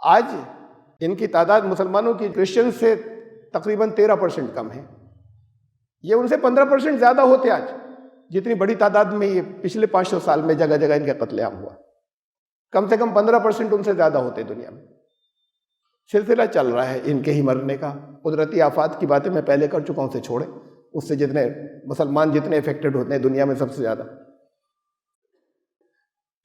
आज इनकी तादाद मुसलमानों की क्रिश्चियन से तकरीबन 13% कम है। ये उनसे 15% ज़्यादा होते आज, जितनी बड़ी तादाद में ये पिछले 500 साल में जगह जगह इनका कत्लेआम हुआ। कम से कम 15% उनसे ज़्यादा होते दुनिया में। सिलसिला चल रहा है इनके ही मरने का। कुदरती आफात की बातें मैं पहले कर चुका हूँ, उसे छोड़े। उससे जितने मुसलमान जितने इफेक्टेड होते हैं दुनिया में सबसे ज़्यादा।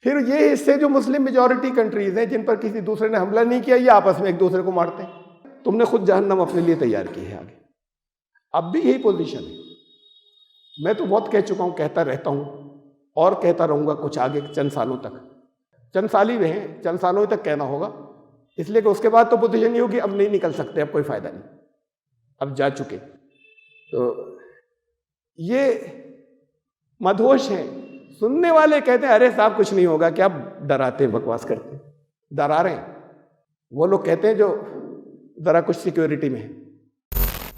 फिर ये हिस्से जो मुस्लिम मेजॉरिटी कंट्रीज हैं जिन पर किसी दूसरे ने हमला नहीं किया, ये आपस में एक दूसरे को मारते हैं। तुमने खुद जहन्नम अपने लिए तैयार की है आगे। अब भी यही पोजीशन है। मैं तो बहुत कह चुका हूँ, कहता रहता हूँ और कहता रहूँगा कुछ आगे चंद सालों तक। चंद साल ही हुए हैं, चंद सालों तक कहना होगा, इसलिए कि उसके बाद तो पोजीशन ये होगी अब नहीं निकल सकते, अब कोई फायदा नहीं, अब जा चुके। तो ये मदहोश हैं। सुनने वाले कहते हैं अरे साहब कुछ नहीं होगा, क्या डराते हैं, बकवास करते हैं, डरा रहे हैं। वो लोग कहते हैं जो जरा कुछ सिक्योरिटी में है।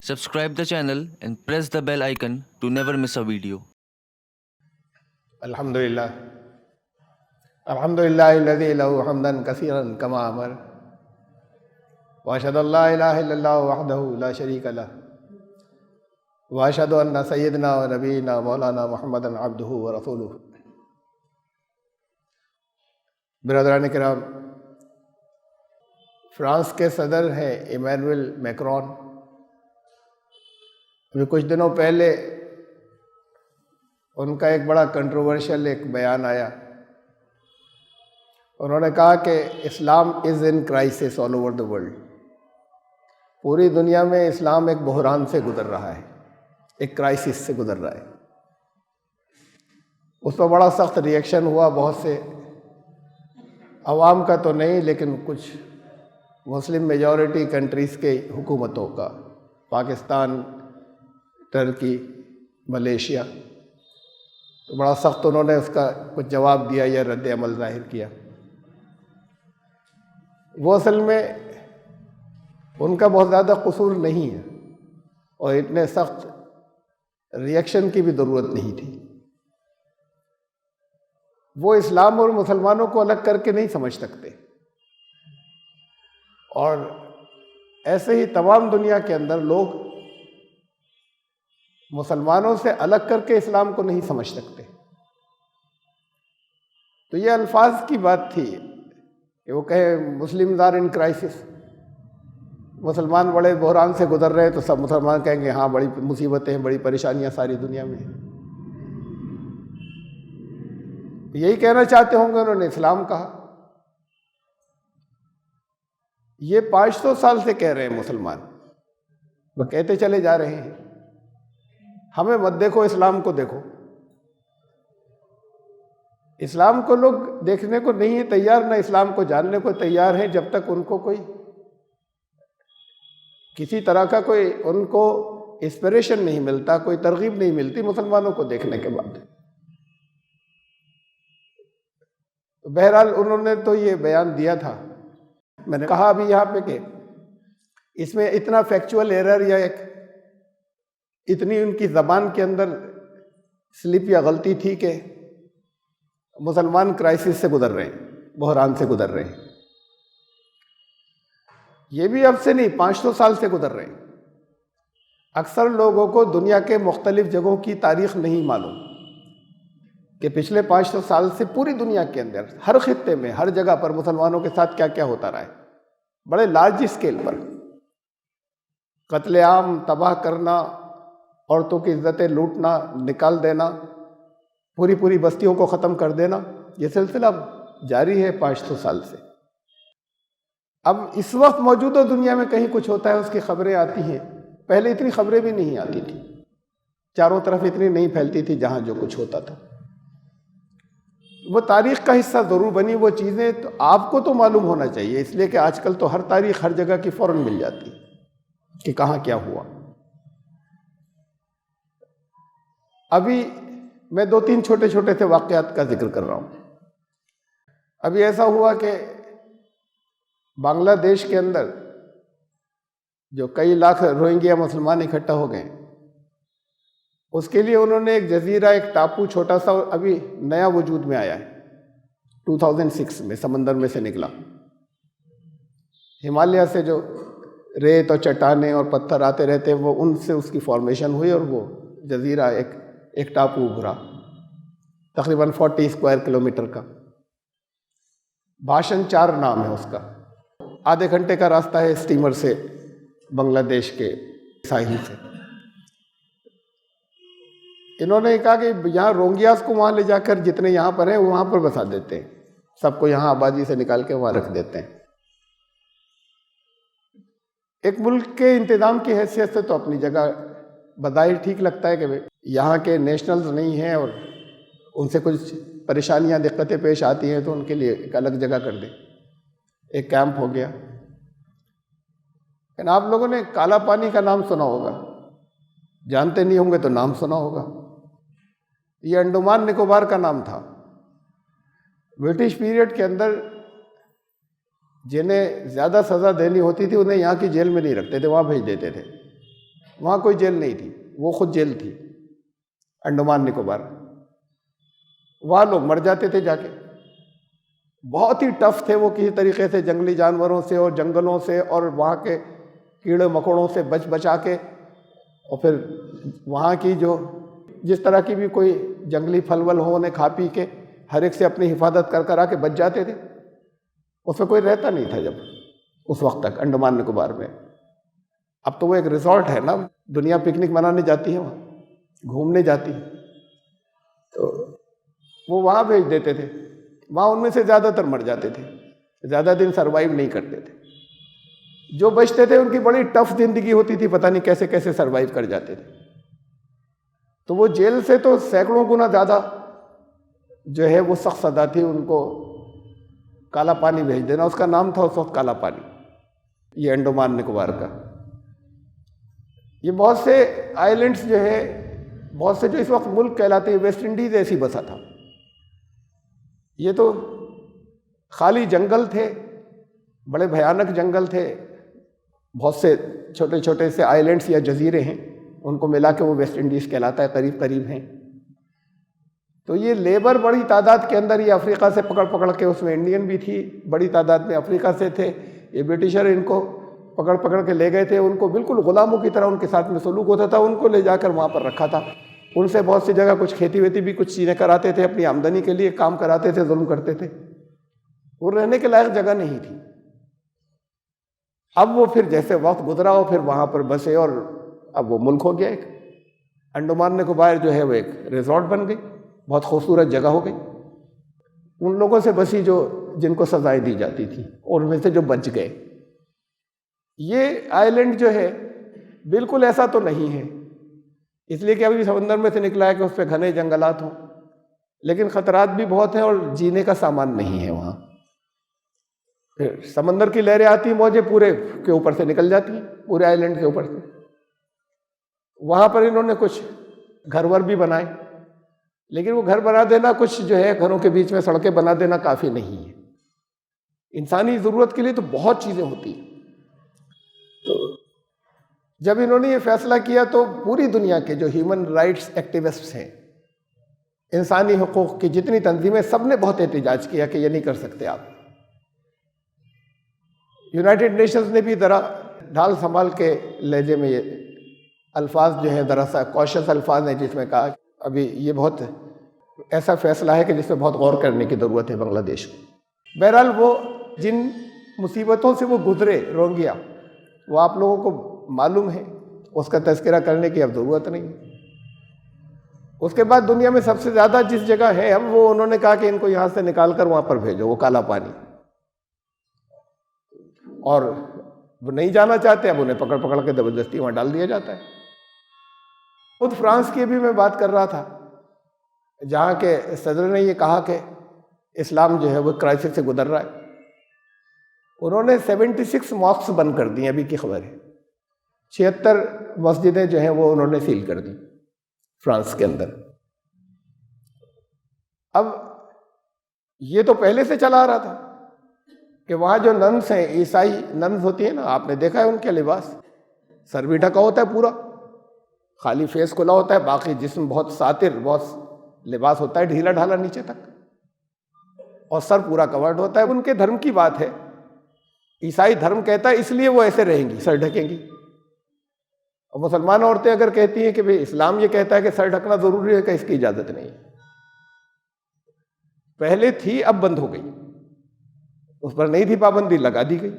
Subscribe the channel and press the bell icon to never miss a video. अल्हम्दुलिल्लाह अल्हम्दुलिल्लाहिल्लज़ी लहू हम्दन कसीरन कमा अमर व अशहदु अल्ला इलाहा इल्लल्लाहु वहदहु ला शरीका लह व अशहदु अन्ना सय्यदना व नबीना मौलाना मुहम्मदन अब्दुहु व रसूलुहु। बिरादरान किराम, फ्रांस के सदर हैं इमैनुअल मैक्रोन। अभी कुछ दिनों पहले उनका एक बड़ा कंट्रोवर्शियल एक बयान आया। उन्होंने कहा कि Islam is in crisis all over the world. पूरी दुनिया में इस्लाम एक बहरान से गुजर रहा है, एक क्राइसिस से गुजर रहा है। उस पर बड़ा सख्त रिएक्शन हुआ बहुत से अवाम का तो नहीं, लेकिन कुछ मुस्लिम मेजॉरिटी कंट्रीज़ के हुकूमतों का, पाकिस्तान, टर्की, मलेशिया। तो बड़ा सख्त उन्होंने उसका कुछ जवाब दिया या रद्द अमल ज़ाहिर किया। वो असल में उनका बहुत ज़्यादा कसूर नहीं है और इतने सख्त रिएक्शन की भी ज़रूरत नहीं थी। वो इस्लाम और मुसलमानों को अलग करके नहीं समझ सकते, और ऐसे ही तमाम दुनिया के अंदर लोग मुसलमानों से अलग करके इस्लाम को नहीं समझ सकते। तो ये अल्फाज की बात थी कि वो कहे मुस्लिम्स आर इन क्राइसिस, मुसलमान बड़े बहरान से गुजर रहे हैं, तो सब मुसलमान कहेंगे हाँ बड़ी मुसीबतें हैं, बड़ी परेशानियां सारी दुनिया में हैं। यही कहना चाहते होंगे उन्होंने, इस्लाम कहा। ये 500 साल से कह रहे हैं मुसलमान, वो कहते चले जा रहे हैं। हमें मत देखो, इस्लाम को देखो। इस्लाम को लोग देखने को नहीं है तैयार, ना इस्लाम को जानने को तैयार हैं, जब तक उनको कोई किसी तरह का कोई उनको इंस्पिरेशन नहीं मिलता, कोई तरगीब नहीं मिलती मुसलमानों को देखने के बाद। तो बहरहाल उन्होंने तो ये बयान दिया था। मैंने कहा अभी यहाँ पे कि इसमें इतना फैक्चुअल एरर या एक इतनी उनकी ज़बान के अंदर स्लिप या गलती थी कि मुसलमान क्राइसिस से गुजर रहे हैं, बहरान से गुजर रहे हैं। ये भी अब से नहीं, 500 साल से गुजर रहे हैं। अक्सर लोगों को दुनिया के मुख्तलिफ जगहों की तारीख नहीं मालूम कि पिछले 500 साल से पूरी दुनिया के अंदर हर खित्ते में, हर जगह पर मुसलमानों के साथ क्या क्या होता रहा है। बड़े लार्ज स्केल पर कत्लेआम, तबाह करना, औरतों की इज्जतें लूटना, निकाल देना, पूरी पूरी बस्तियों को ख़त्म कर देना, ये सिलसिला जारी है 500 साल से। अब इस वक्त मौजूदा दुनिया में कहीं कुछ होता है, उसकी खबरें आती हैं। पहले इतनी खबरें भी नहीं आती थी, चारों तरफ इतनी नहीं फैलती थी जहाँ जो कुछ होता था। वो तारीख का हिस्सा ज़रूर बनी वो चीज़ें, तो आपको तो मालूम होना चाहिए, इसलिए कि आजकल तो हर तारीख हर जगह की फ़ौरन मिल जाती है कि कहाँ क्या हुआ। अभी मैं 2-3 छोटे छोटे से वाक़यात का जिक्र कर रहा हूँ। अभी ऐसा हुआ कि बांग्लादेश के अंदर जो कई लाख रोहिंग्या मुसलमान इकट्ठा हो गए, उसके लिए उन्होंने एक जजीरा, एक टापू छोटा सा अभी नया वजूद में आया है, 2006 में समंदर में से निकला। हिमालय से जो रेत और चट्टानें और पत्थर आते रहते हैं वो उनसे उसकी फॉर्मेशन हुई और वो जजीरा एक टापू उभरा तकरीबन 40 स्क्वायर किलोमीटर का। भाषण 4 नाम है उसका। आधे घंटे का रास्ता है स्टीमर से बांग्लादेश के साहिल से। इन्होंने कहा कि यहाँ रोंगियास को वहाँ ले जाकर जितने यहाँ पर हैं वहाँ पर बसा देते हैं, सबको यहाँ आबादी से निकाल के वहाँ रख देते हैं। एक मुल्क के इंतज़ाम की हैसियत से तो अपनी जगह बज़ाहिर ठीक लगता है कि यहाँ के नेशनल्स नहीं हैं और उनसे कुछ परेशानियाँ दिक्कतें पेश आती हैं तो उनके लिए एक अलग जगह कर दें, एक कैंप हो गया। लेकिन आप लोगों ने काला पानी का नाम सुना होगा, जानते नहीं होंगे तो नाम सुना होगा। ये अंडमान निकोबार का नाम था। ब्रिटिश पीरियड के अंदर जिन्हें ज़्यादा सज़ा देनी होती थी उन्हें यहाँ की जेल में नहीं रखते थे, वहाँ भेज देते थे। वहाँ कोई जेल नहीं थी, वो खुद जेल थी अंडमान निकोबार। वहाँ लोग मर जाते थे जाके। बहुत ही टफ थे वो, किसी तरीके से जंगली जानवरों से और जंगलों से और वहाँ के कीड़े मकोड़ों से बचा के, और फिर वहाँ की जो जिस तरह की भी कोई जंगली फल वल हो उन्हें खा पी के हर एक से अपनी हिफाजत कर आके बच जाते थे। उसमें कोई रहता नहीं था जब उस वक्त तक अंडमान निकोबार में। अब तो वो एक रिजॉर्ट है ना, दुनिया पिकनिक मनाने जाती है, वहाँ घूमने जाती है, तो वो वहाँ भेज देते थे। वहाँ उनमें से ज़्यादातर मर जाते थे, ज़्यादा दिन सरवाइव नहीं करते थे। जो बचते थे उनकी बड़ी टफ जिंदगी होती थी, पता नहीं कैसे कैसे सरवाइव कर जाते थे। तो वो जेल से तो सैकड़ों गुना ज़्यादा जो है वो सख्त सज़ा थी उनको काला पानी भेज देना। उसका नाम था उस वक्त काला पानी, ये अंडमान निकोबार का। ये बहुत से आइलैंड्स जो है, बहुत से जो इस वक्त मुल्क कहलाते हैं, वेस्ट इंडीज़ ऐसी बसा था। ये तो खाली जंगल थे, बड़े भयानक जंगल थे। बहुत से छोटे छोटे से आइलैंड्स या जजीरे हैं, उनको मिला के वो वेस्ट इंडीज़ कहलाता है, करीब करीब हैं। तो ये लेबर बड़ी तादाद के अंदर, ये अफ्रीका से पकड़ पकड़ के, उसमें इंडियन भी थी बड़ी तादाद में, अफ्रीका से थे। ये ब्रिटिशर इनको पकड़ पकड़ के ले गए थे, उनको बिल्कुल गुलामों की तरह उनके साथ में सलूक होता था, उनको ले जाकर वहाँ पर रखा था। उनसे बहुत सी जगह कुछ खेती वेती भी कुछ चीज़ें कराते थे, अपनी आमदनी के लिए काम कराते थे, जुल्म करते थे। वो रहने के लायक जगह नहीं थी। अब वो फिर जैसे वक्त गुजरा हो फिर वहाँ पर बसे और अब वो मुल्क हो गया एक। अंडमान निकोबार जो है वो एक रिजॉर्ट बन गई, बहुत खूबसूरत जगह हो गई। उन लोगों से बसी जो जिनको सजाएं दी जाती थी और उनमें से जो बच गए। ये आइलैंड जो है बिल्कुल ऐसा तो नहीं है, इसलिए कि अभी समंदर में से निकला है कि उस पर घने जंगलात हों, लेकिन ख़तरात भी बहुत हैं और जीने का सामान नहीं है वहाँ। फिर समंदर की लहरें आती, मौजें पूरे के ऊपर से निकल जाती हैं, पूरे आइलैंड के ऊपर से। वहाँ पर इन्होंने कुछ घर वर भी बनाए, लेकिन वो घर बना देना कुछ जो है, घरों के बीच में सड़कें बना देना काफ़ी नहीं है। इंसानी ज़रूरत के लिए तो बहुत चीज़ें होती हैं। तो जब इन्होंने ये फैसला किया तो पूरी दुनिया के जो ह्यूमन राइट्स एक्टिविस्ट्स हैं, इंसानी हुकूक़ की जितनी तंजीमें, सब ने बहुत एहतजाज किया कि ये नहीं कर सकते आप। यूनाइटेड नेशंस ने भी ज़रा ढाल संभाल के लहजे में ये अल्फाज जो है दरअसल कॉशियस अल्फाज हैं, जिसमें कहा अभी ये बहुत ऐसा फैसला है कि जिसमें बहुत गौर करने की ज़रूरत है बांग्लादेश को। बहरहाल वो जिन मुसीबतों से वो गुजरे रोहिंग्या, वो आप लोगों को मालूम है, उसका तज़किरा करने की अब ज़रूरत नहीं है। उसके बाद दुनिया में सबसे ज़्यादा जिस जगह है अब, वो उन्होंने कहा कि इनको यहाँ से निकाल कर वहाँ पर भेजो, वो काला पानी। और वो नहीं जाना चाहते, अब उन्हें पकड़ पकड़ के ज़बरदस्ती वहाँ डाल दिया जाता है। खुद फ्रांस की भी मैं बात कर रहा था, जहाँ के सदर ने ये कहा कि इस्लाम जो है वो क्राइसिस से गुजर रहा है। उन्होंने 76 मॉस्क बंद कर दी, अभी की खबर है। 76 मस्जिदें जो हैं वो उन्होंने सील कर दी फ्रांस के अंदर। अब ये तो पहले से चला आ रहा था कि वहाँ जो नन्स हैं, ईसाई नन्स होती है ना, आपने देखा है उनके लिबास, सर भी ढका होता है पूरा, खाली फेस खुला होता है, बाकी जिस्म बहुत सातिर, बहुत लिबास होता है ढीला ढाला नीचे तक, और सर पूरा कवर्ड होता है। उनके धर्म की बात है ईसाई धर्म कहता है इसलिए वो ऐसे रहेंगी, सर ढकेंगी। और मुसलमान औरतें अगर कहती हैं कि भाई इस्लाम ये कहता है कि सर ढकना जरूरी है, कि इसकी इजाजत नहीं। पहले थी, अब बंद हो गई, उस पर नहीं थी पाबंदी, लगा दी गई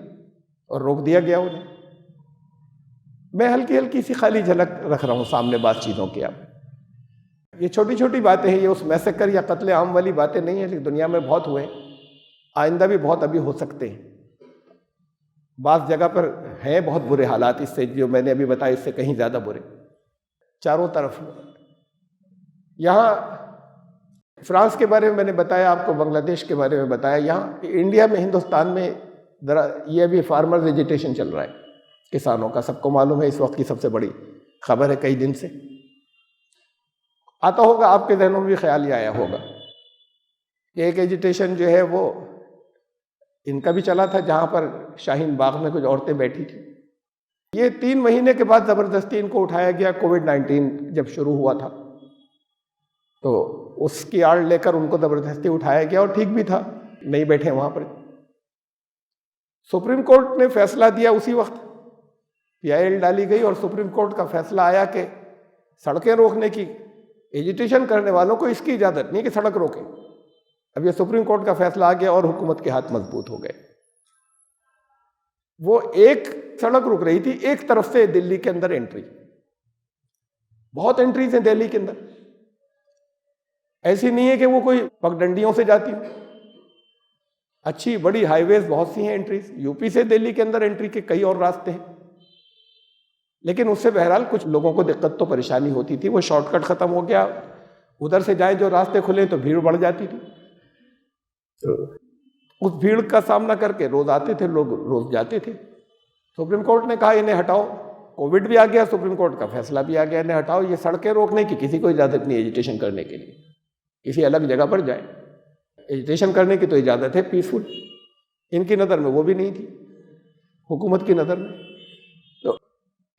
और रोक दिया गया उन्हें। मैं हल्की हल्की सी खाली झलक रख रहा हूं सामने बातचीतों की। अब ये छोटी छोटी बातें हैं, ये उस मैसेकर या कत्ले आम वाली बातें नहीं है, लेकिन दुनिया में बहुत हुए, आइंदा भी बहुत अभी हो सकते हैं। बास जगह पर हैं बहुत बुरे हालात, इससे जो मैंने अभी बताया इससे कहीं ज़्यादा बुरे चारों तरफ। यहाँ फ्रांस के बारे में मैंने बताया आपको, बांग्लादेश के बारे में बताया। यहाँ इंडिया में, हिंदुस्तान में जरा ये अभी फार्मर्स एजिटेशन चल रहा है किसानों का, सबको मालूम है, इस वक्त की सबसे बड़ी खबर है कई दिन से। आता होगा आपके जहनों में भी ख्याल ही आया होगा कि एक एजिटेशन जो है वो इनका भी चला था, जहाँ पर शाहीन बाग में कुछ औरतें बैठी थी। ये 3 महीने के बाद ज़बरदस्ती इनको उठाया गया। कोविड-19 जब शुरू हुआ था तो उसकी आड़ लेकर उनको ज़बरदस्ती उठाया गया, और ठीक भी था, नहीं बैठे वहाँ पर। सुप्रीम कोर्ट ने फैसला दिया, उसी वक्त PIL डाली गई और सुप्रीम कोर्ट का फैसला आया कि सड़कें रोकने की, एजिटेशन करने वालों को इसकी इजाज़त नहीं कि सड़क रोकें। अब ये सुप्रीम कोर्ट का फैसला आ गया और हुकूमत के हाथ मजबूत हो गए। वो एक सड़क रुक रही थी, एक तरफ से दिल्ली के अंदर एंट्री, बहुत एंट्रीज हैं दिल्ली के अंदर, ऐसी नहीं है कि वो कोई पगडंडियों से जाती हो, अच्छी बड़ी हाईवेज बहुत सी हैं एंट्रीज। यूपी से दिल्ली के अंदर एंट्री के कई और रास्ते हैं, लेकिन उससे बहरहाल कुछ लोगों को दिक्कत तो परेशानी होती थी। वो शॉर्टकट खत्म हो गया, उधर से जाए जो रास्ते खुले तो भीड़ बढ़ जाती थी। तो उस भीड़ का सामना करके रोज आते थे लोग, रोज जाते थे। सुप्रीम कोर्ट ने कहा इन्हें हटाओ, कोविड भी आ गया, सुप्रीम कोर्ट का फैसला भी आ गया, इन्हें हटाओ। ये सड़कें रोकने की किसी को इजाजत नहीं एजिटेशन करने के लिए, किसी अलग जगह पर जाए। एजिटेशन करने की तो इजाजत है पीसफुल, इनकी नज़र में वो भी नहीं थी, हुकूमत की नज़र में। तो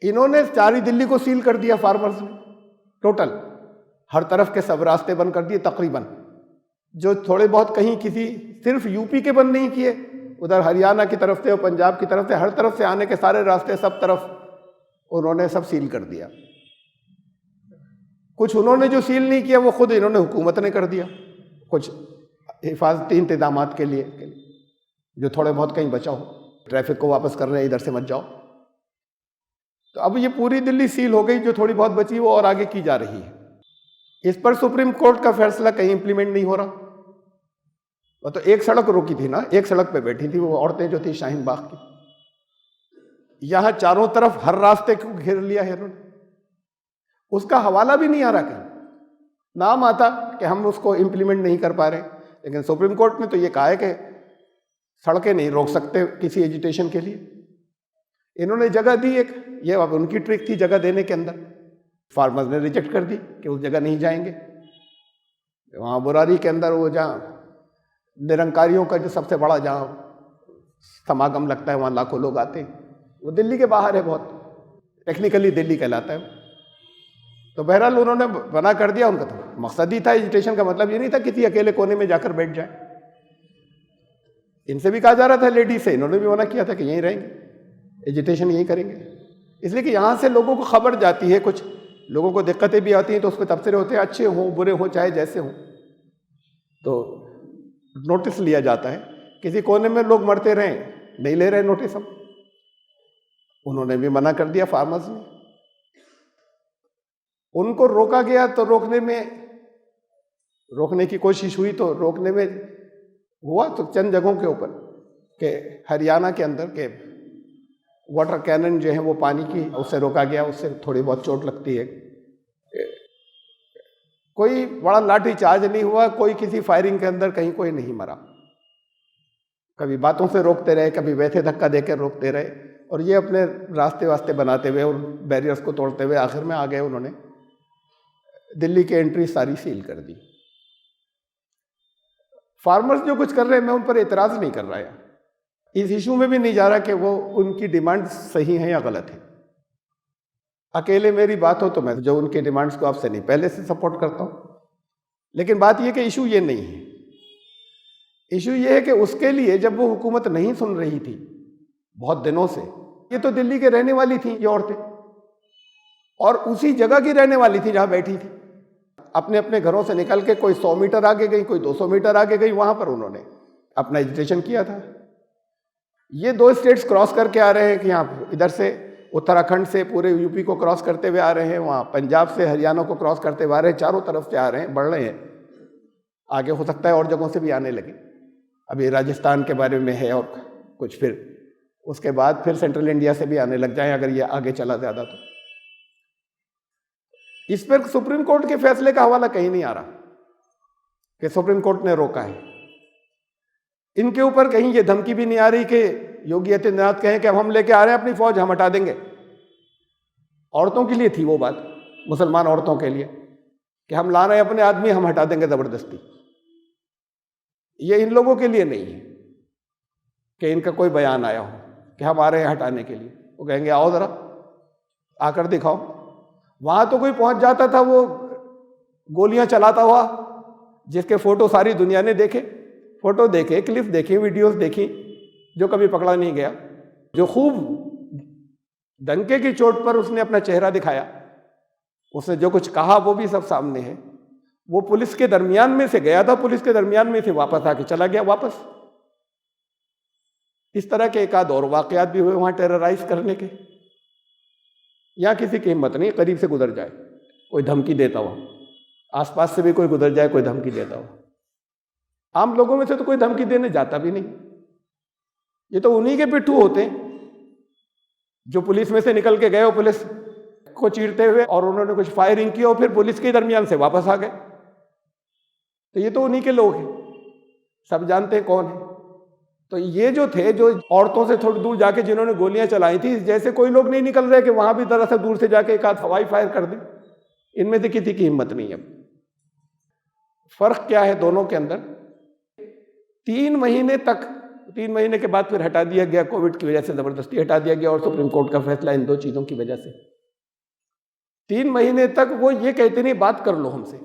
इन्होंने सारी दिल्ली को सील कर दिया फार्मर्स ने, टोटल हर तरफ के सब रास्ते बंद कर दिए तकरीबन। जो थोड़े बहुत कहीं किसी, सिर्फ यूपी के बंद नहीं किए, उधर हरियाणा की तरफ से और पंजाब की तरफ से, हर तरफ से आने के सारे रास्ते सब तरफ उन्होंने सब सील कर दिया। कुछ उन्होंने जो सील नहीं किया वो खुद इन्होंने, हुकूमत ने कर दिया, कुछ हिफाजती इंतजामात के लिए, जो थोड़े बहुत कहीं बचा हो, ट्रैफिक को वापस कर रहे हैं, इधर से मत जाओ। तो अब ये पूरी दिल्ली सील हो गई, जो थोड़ी बहुत बची वो और आगे की जा रही है। इस पर सुप्रीम कोर्ट का फैसला कहीं इंप्लीमेंट नहीं हो रहा। वो तो एक सड़क रोकी थी ना, एक सड़क पे बैठी थी वो औरतें जो थी शाहीन बाग की। यहां चारों तरफ हर रास्ते को घेर लिया है इन्होंने, उसका हवाला भी नहीं आ रहा, कहीं नाम आता कि हम उसको इंप्लीमेंट नहीं कर पा रहे। लेकिन सुप्रीम कोर्ट ने तो ये कहा है कि सड़कें नहीं रोक सकते किसी एजिटेशन के लिए। इन्होंने जगह दी एक, ये अब उनकी ट्रिक थी जगह देने के अंदर। फार्मर्स ने रिजेक्ट कर दी कि उस जगह नहीं जाएंगे। वहाँ बुरारी के अंदर वो जहाँ निरंकारियों का जो सबसे बड़ा जहाँ समागम लगता है, वहाँ लाखों लोग आते हैं, वो दिल्ली के बाहर है, बहुत टेक्निकली दिल्ली कहलाता है। तो बहरहाल उन्होंने बना कर दिया। उनका तो मकसद ही था, एजिटेशन का मतलब ये नहीं था किसी अकेले कोने में जाकर बैठ जाए। इनसे भी कहा जा रहा था, लेडीज से, इन्होंने भी मना किया था कि यहीं रहेंगे, एजिटेशन यहीं करेंगे। इसलिए कि यहाँ से लोगों को खबर जाती है, कुछ लोगों को दिक्कतें भी आती हैं तो उस पर तबसरे होते हैं, अच्छे हों बुरे हों चाहे जैसे हों, तो नोटिस लिया जाता है। किसी कोने में लोग मरते रहें, नहीं ले रहे नोटिस हम। उन्होंने भी मना कर दिया फार्मर्स ने। उनको रोका गया तो रोकने की कोशिश हुई, तो रोकने में हुआ तो चंद जगहों के ऊपर कि हरियाणा के अंदर के वाटर कैनन जो है वो पानी की, उससे रोका गया, उससे थोड़ी बहुत चोट लगती है। कोई बड़ा लाठी चार्ज नहीं हुआ, कोई किसी फायरिंग के अंदर कहीं कोई नहीं मरा। कभी बातों से रोकते रहे, कभी वैसे धक्का देकर रोकते रहे, और ये अपने रास्ते वास्ते बनाते हुए और बैरियर्स को तोड़ते हुए आखिर में आ गए। उन्होंने दिल्ली की एंट्री सारी सील कर दी। फार्मर्स जो कुछ कर रहे हैं, मैं उन पर एतराज़ नहीं कर रहा है, इस इशू में भी नहीं जा रहा कि वो उनकी डिमांड सही है या गलत है। अकेले मेरी बात हो तो मैं जो उनके डिमांड्स को आपसे नहीं पहले से सपोर्ट करता हूँ, लेकिन बात यह कि इशू ये नहीं है। इशू ये है कि उसके लिए जब वो हुकूमत नहीं सुन रही थी, बहुत दिनों से। ये तो दिल्ली के रहने वाली थी ये औरतें, और उसी जगह की रहने वाली थी जहां बैठी थी। अपने अपने घरों से निकल के कोई 100 मीटर आगे गई, कोई 200 मीटर आगे गई, वहां पर उन्होंने अपना एजिटेशन किया था। ये 2 स्टेट्स क्रॉस करके आ रहे हैं कि यहाँ इधर से उत्तराखंड से पूरे यूपी को क्रॉस करते हुए आ रहे हैं, वहाँ पंजाब से हरियाणा को क्रॉस करते हुए आ रहे हैं, चारों तरफ से आ रहे हैं, बढ़ रहे हैं। आगे हो सकता है और जगहों से भी आने लगे। अभी राजस्थान के बारे में है और कुछ, फिर उसके बाद फिर सेंट्रल इंडिया से भी आने लग जाए अगर ये आगे चला ज़्यादा तो। इस पर सुप्रीम कोर्ट के फैसले का हवाला कहीं नहीं आ रहा कि सुप्रीम कोर्ट ने रोका है। इनके ऊपर कहीं ये धमकी भी नहीं आ रही कि योगी आदित्यनाथ कहें कि अब हम लेके आ रहे हैं अपनी फौज, हम हटा देंगे। औरतों के लिए थी वो बात, मुसलमान औरतों के लिए, कि हम ला रहे हैं अपने आदमी, हम हटा देंगे जबरदस्ती। ये इन लोगों के लिए नहीं है कि इनका कोई बयान आया हो कि हम आ रहे हैं हटाने के लिए। वो कहेंगे आओ जरा आकर दिखाओ। वहां तो कोई पहुंच जाता था वो गोलियां चलाता हुआ, जिसके फोटो सारी दुनिया ने देखे, फोटो देखे, क्लिप देखी, वीडियोस देखी, जो कभी पकड़ा नहीं गया, जो खूब डंके की चोट पर उसने अपना चेहरा दिखाया, उसने जो कुछ कहा वो भी सब सामने है। वो पुलिस के दरमियान में से गया था, पुलिस के दरमियान में से वापस आके चला गया वापस। इस तरह के एक आध और वाकयात भी हुए वहां टेरराइज करने के। यहां किसी की हिम्मत नहीं करीब से गुजर जाए, कोई धमकी देता हुआ, आसपास से भी कोई गुजर जाए कोई धमकी देता हुआ। आम लोगों में से तो कोई धमकी देने जाता भी नहीं। ये तो उन्हीं के पिट्ठू होते हैं जो पुलिस में से निकल के गए हो पुलिस को चीरते हुए, और उन्होंने कुछ फायरिंग की और फिर पुलिस के दरमियान से वापस आ गए। तो ये तो उन्हीं के लोग हैं, सब जानते हैं कौन है। तो ये जो थे, जो औरतों से थोड़ी दूर जाके जिन्होंने गोलियां चलाई थी, जैसे कोई लोग नहीं निकल रहे कि वहां भी जरा सा दूर से जाके एक आध हवाई फायर कर दे, इनमें से किसी की हिम्मत नहीं है। फर्क क्या है दोनों के अंदर? 3 महीने तक, 3 महीने के बाद फिर हटा दिया गया, कोविड की वजह से जबरदस्ती हटा दिया गया, और सुप्रीम कोर्ट का फैसला इन 2 चीजों की वजह से। 3 महीने तक वो ये कहते नहीं बात कर लो हमसे,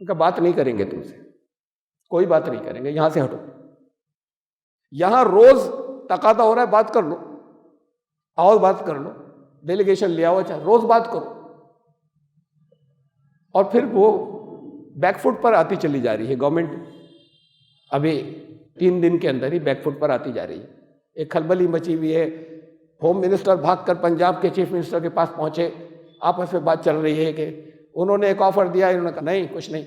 उनका बात नहीं करेंगे तुमसे, कोई बात नहीं करेंगे, यहां से हटो। यहां रोज तकादा हो रहा है बात कर लो, आओ बात कर लो, डेलीगेशन ले आओ, अच्छा रोज बात करो। और फिर वो बैकफुट पर आती चली जा रही है गवर्नमेंट। अभी 3 दिन के अंदर ही बैकफुट पर आती जा रही है। एक खलबली मची हुई है, होम मिनिस्टर भागकर पंजाब के चीफ मिनिस्टर के पास पहुंचे, आपस में बात चल रही है कि उन्होंने एक ऑफर दिया, इन्होंने कहा नहीं कुछ नहीं,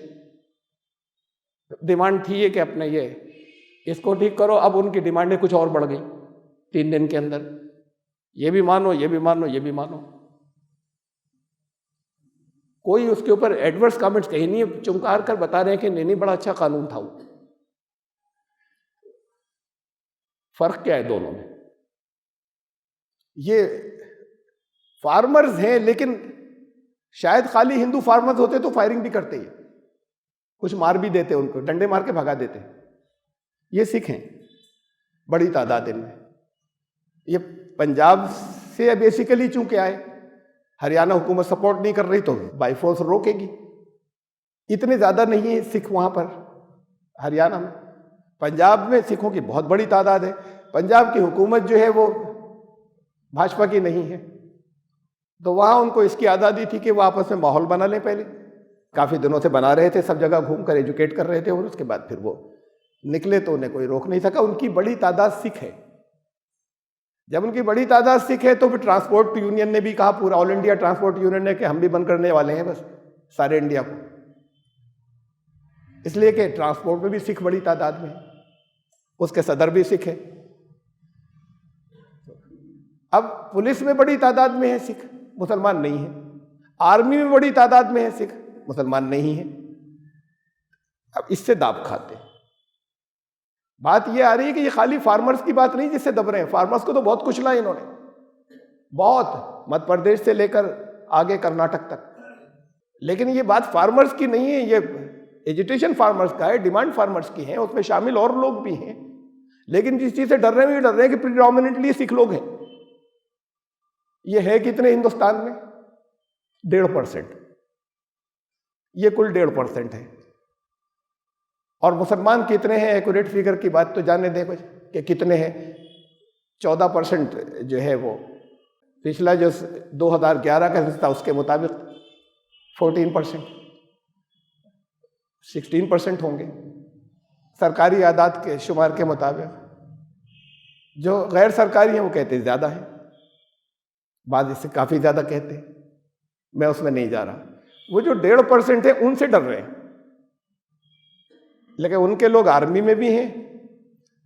डिमांड थी ये कि अपने ये इसको ठीक करो। अब उनकी डिमांडें कुछ और बढ़ गई 3 दिन के अंदर, ये भी मानो, ये भी मानो, ये भी मानो। कोई उसके ऊपर एडवर्स कमेंट्स कहीं नहीं है, चुमकार कर बता रहे हैं कि नहीं बड़ा अच्छा कानून था वो। फर्क क्या है दोनों में? ये फार्मर्स हैं, लेकिन शायद खाली हिंदू फार्मर्स होते तो फायरिंग भी करते ही, कुछ मार भी देते, उनको डंडे मार के भगा देते। ये सिख हैं बड़ी तादाद इनमें। ये पंजाब से बेसिकली चूंकि आए, हरियाणा हुकूमत सपोर्ट नहीं कर रही तो बाई फोर्स रोकेगी। इतने ज्यादा नहीं है सिख वहां पर हरियाणा में। पंजाब में सिखों की बहुत बड़ी तादाद है। पंजाब की हुकूमत जो है वो भाजपा की नहीं है, तो वहां उनको इसकी आज़ादी थी कि वो आपस में माहौल बना लें। पहले काफी दिनों से बना रहे थे, सब जगह घूमकर एजुकेट कर रहे थे, और उसके बाद फिर वो निकले तो उन्हें कोई रोक नहीं सका। उनकी बड़ी तादाद सिख है। जब उनकी बड़ी तादाद सिख है तो फिर ट्रांसपोर्ट यूनियन ने भी कहा, पूरा ऑल इंडिया ट्रांसपोर्ट यूनियन ने, कि हम भी बंद करने वाले हैं बस सारे इंडिया को, इसलिए कि ट्रांसपोर्ट में भी सिख बड़ी तादाद में है, उसके सदर भी सिख है। अब पुलिस में बड़ी तादाद में है सिख, मुसलमान नहीं है। आर्मी में बड़ी तादाद में है सिख, मुसलमान नहीं है। अब इससे दाब खाते हैं। बात ये आ रही है कि ये खाली फार्मर्स की बात नहीं जिससे दब रहे हैं। फार्मर्स को तो बहुत कुचला है इन्होंने, बहुत, मध्य प्रदेश से लेकर आगे कर्नाटक तक। लेकिन ये बात फार्मर्स की नहीं है, ये एजुटेशन फार्मर्स का है, डिमांड फार्मर्स की है, उसमें शामिल और लोग भी हैं। लेकिन जिस चीज से डर रहे हैं, ये डर रहे हैं कि प्रिडोमिनेंटली सिख लोग हैं। ये है कितने हिंदुस्तान में? 1.5%। ये कुल 1.5% है। और मुसलमान कितने हैं, एक्यूरेट फिगर की बात तो जाने दें कुछ, कि कितने हैं, 14% जो है वो पिछला जो 2011 का था उसके मुताबिक 14%, 16% होंगे सरकारी आदात के शुमार के मुताबिक। जो गैर सरकारी हैं वो कहते ज़्यादा है, बाद इससे काफ़ी ज़्यादा कहते हैं, मैं उसमें नहीं जा रहा। वो जो 1.5% है उनसे डर रहे हैं, लेकिन उनके लोग आर्मी में भी हैं,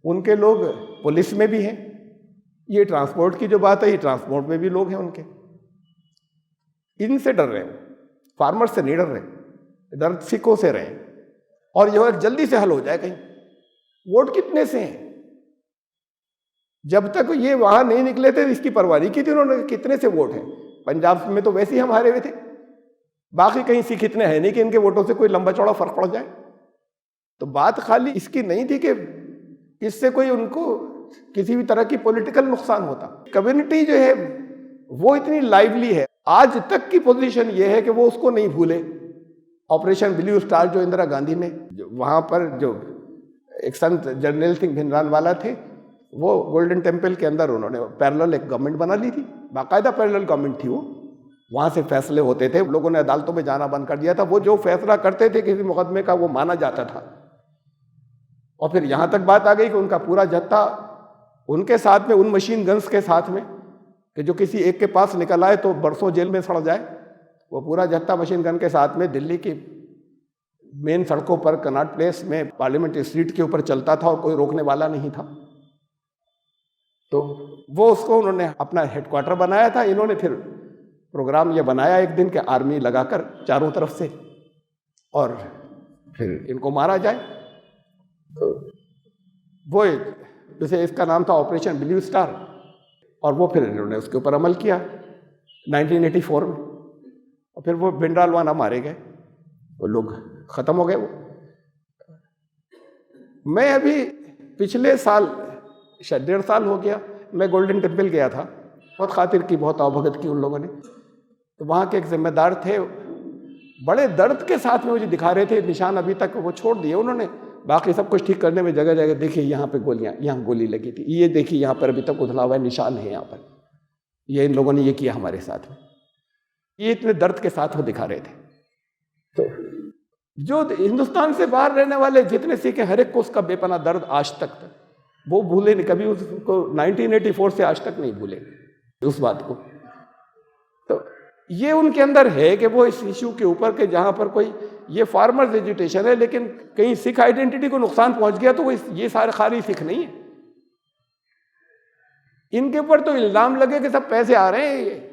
उनके लोग पुलिस में भी हैं। ये ट्रांसपोर्ट की जो बात है, ये ट्रांसपोर्ट में भी लोग हैं उनके, इनसे डर रहे हैं। फार्मर्स से नहीं डर रहे, डर सिखों से रहे। और यह जल्दी से हल हो जाए कहीं। वोट कितने से हैं, जब तक ये वहां नहीं निकले थे इसकी परवाह नहीं की थी उन्होंने, कितने से वोट हैं। पंजाब में तो वैसे ही हम हारे हुए थे, बाकी कहीं सिख इतने हैं नहीं कि इनके वोटों से कोई लंबा चौड़ा फर्क पड़ जाए। तो बात खाली इसकी नहीं थी कि इससे कोई उनको किसी भी तरह की पॉलिटिकल नुकसान होता। कम्युनिटी जो है वो इतनी लाइवली है, आज तक की पोजीशन ये है कि वो उसको नहीं भूले। ऑपरेशन ब्लू स्टार जो इंदिरा गांधी ने वहां पर जो एक संत जर्नैल सिंह भिंडरानवाला थे, वो गोल्डन टेम्पल के अंदर उन्होंने पैरेलल एक गवर्नमेंट बना ली थी, बाकायदा पैरेलल गवर्नमेंट थी वो। वहां से फैसले होते थे, लोगों ने अदालतों में जाना बंद कर दिया था। वो जो फैसला करते थे किसी मुकदमे का वो माना जाता था। और फिर यहां तक बात आ गई कि उनका पूरा जत्था उनके साथ में, उन मशीन गन्स के साथ में, कि जो किसी एक के पास निकल आए तो बरसों जेल में सड़ जाए, वो पूरा जत्था मशीन गन के साथ में दिल्ली की मेन सड़कों पर, कनॉट प्लेस में, पार्लियामेंट स्ट्रीट के ऊपर चलता था और कोई रोकने वाला नहीं था। तो वो उसको उन्होंने अपना हेडक्वार्टर बनाया था। इन्होंने फिर प्रोग्राम ये बनाया एक दिन के आर्मी लगाकर चारों तरफ से, और फिर इनको मारा जाए। तो वो जैसे इसका नाम था ऑपरेशन ब्लू स्टार, और वो फिर इन्होंने उसके ऊपर अमल किया 1984 में। और फिर वो भिंडरानवाला मारे गए, वो लोग खत्म हो गए। वो मैं अभी पिछले साल शायद 1.5 साल हो गया, मैं गोल्डन टेम्पल गया था। बहुत खातिर की, बहुत आवभगत की उन लोगों ने। तो वहाँ के एक जिम्मेदार थे, बड़े दर्द के साथ में मुझे दिखा रहे थे निशान। अभी तक वो छोड़ दिए उन्होंने, बाकी सब कुछ ठीक करने में जगह जगह देखिए यहाँ पे गोलियाँ, यहाँ गोली लगी थी, ये देखिए यहाँ पर अभी तक उधला हुआ निशान है, यहाँ पर ये इन लोगों ने ये किया हमारे साथ में। ये इतने दर्द के साथ वो दिखा रहे थे। तो जो हिंदुस्तान से बाहर रहने वाले जितने सिख हैं, हर एक को उसका बेपना दर्द आज तक वो भूले नहीं, कभी उसको 1984 से आज तक नहीं भूले उस बात को। तो ये उनके अंदर है कि वो इस इश्यू के ऊपर के जहाँ पर कोई ये फार्मर्स एजुटेशन है, लेकिन कहीं सिख आइडेंटिटी को नुकसान पहुंच गया तो वो ये सारे खाली सिख नहीं है। इनके ऊपर तो इल्जाम लगे कि सब पैसे आ रहे हैं, ये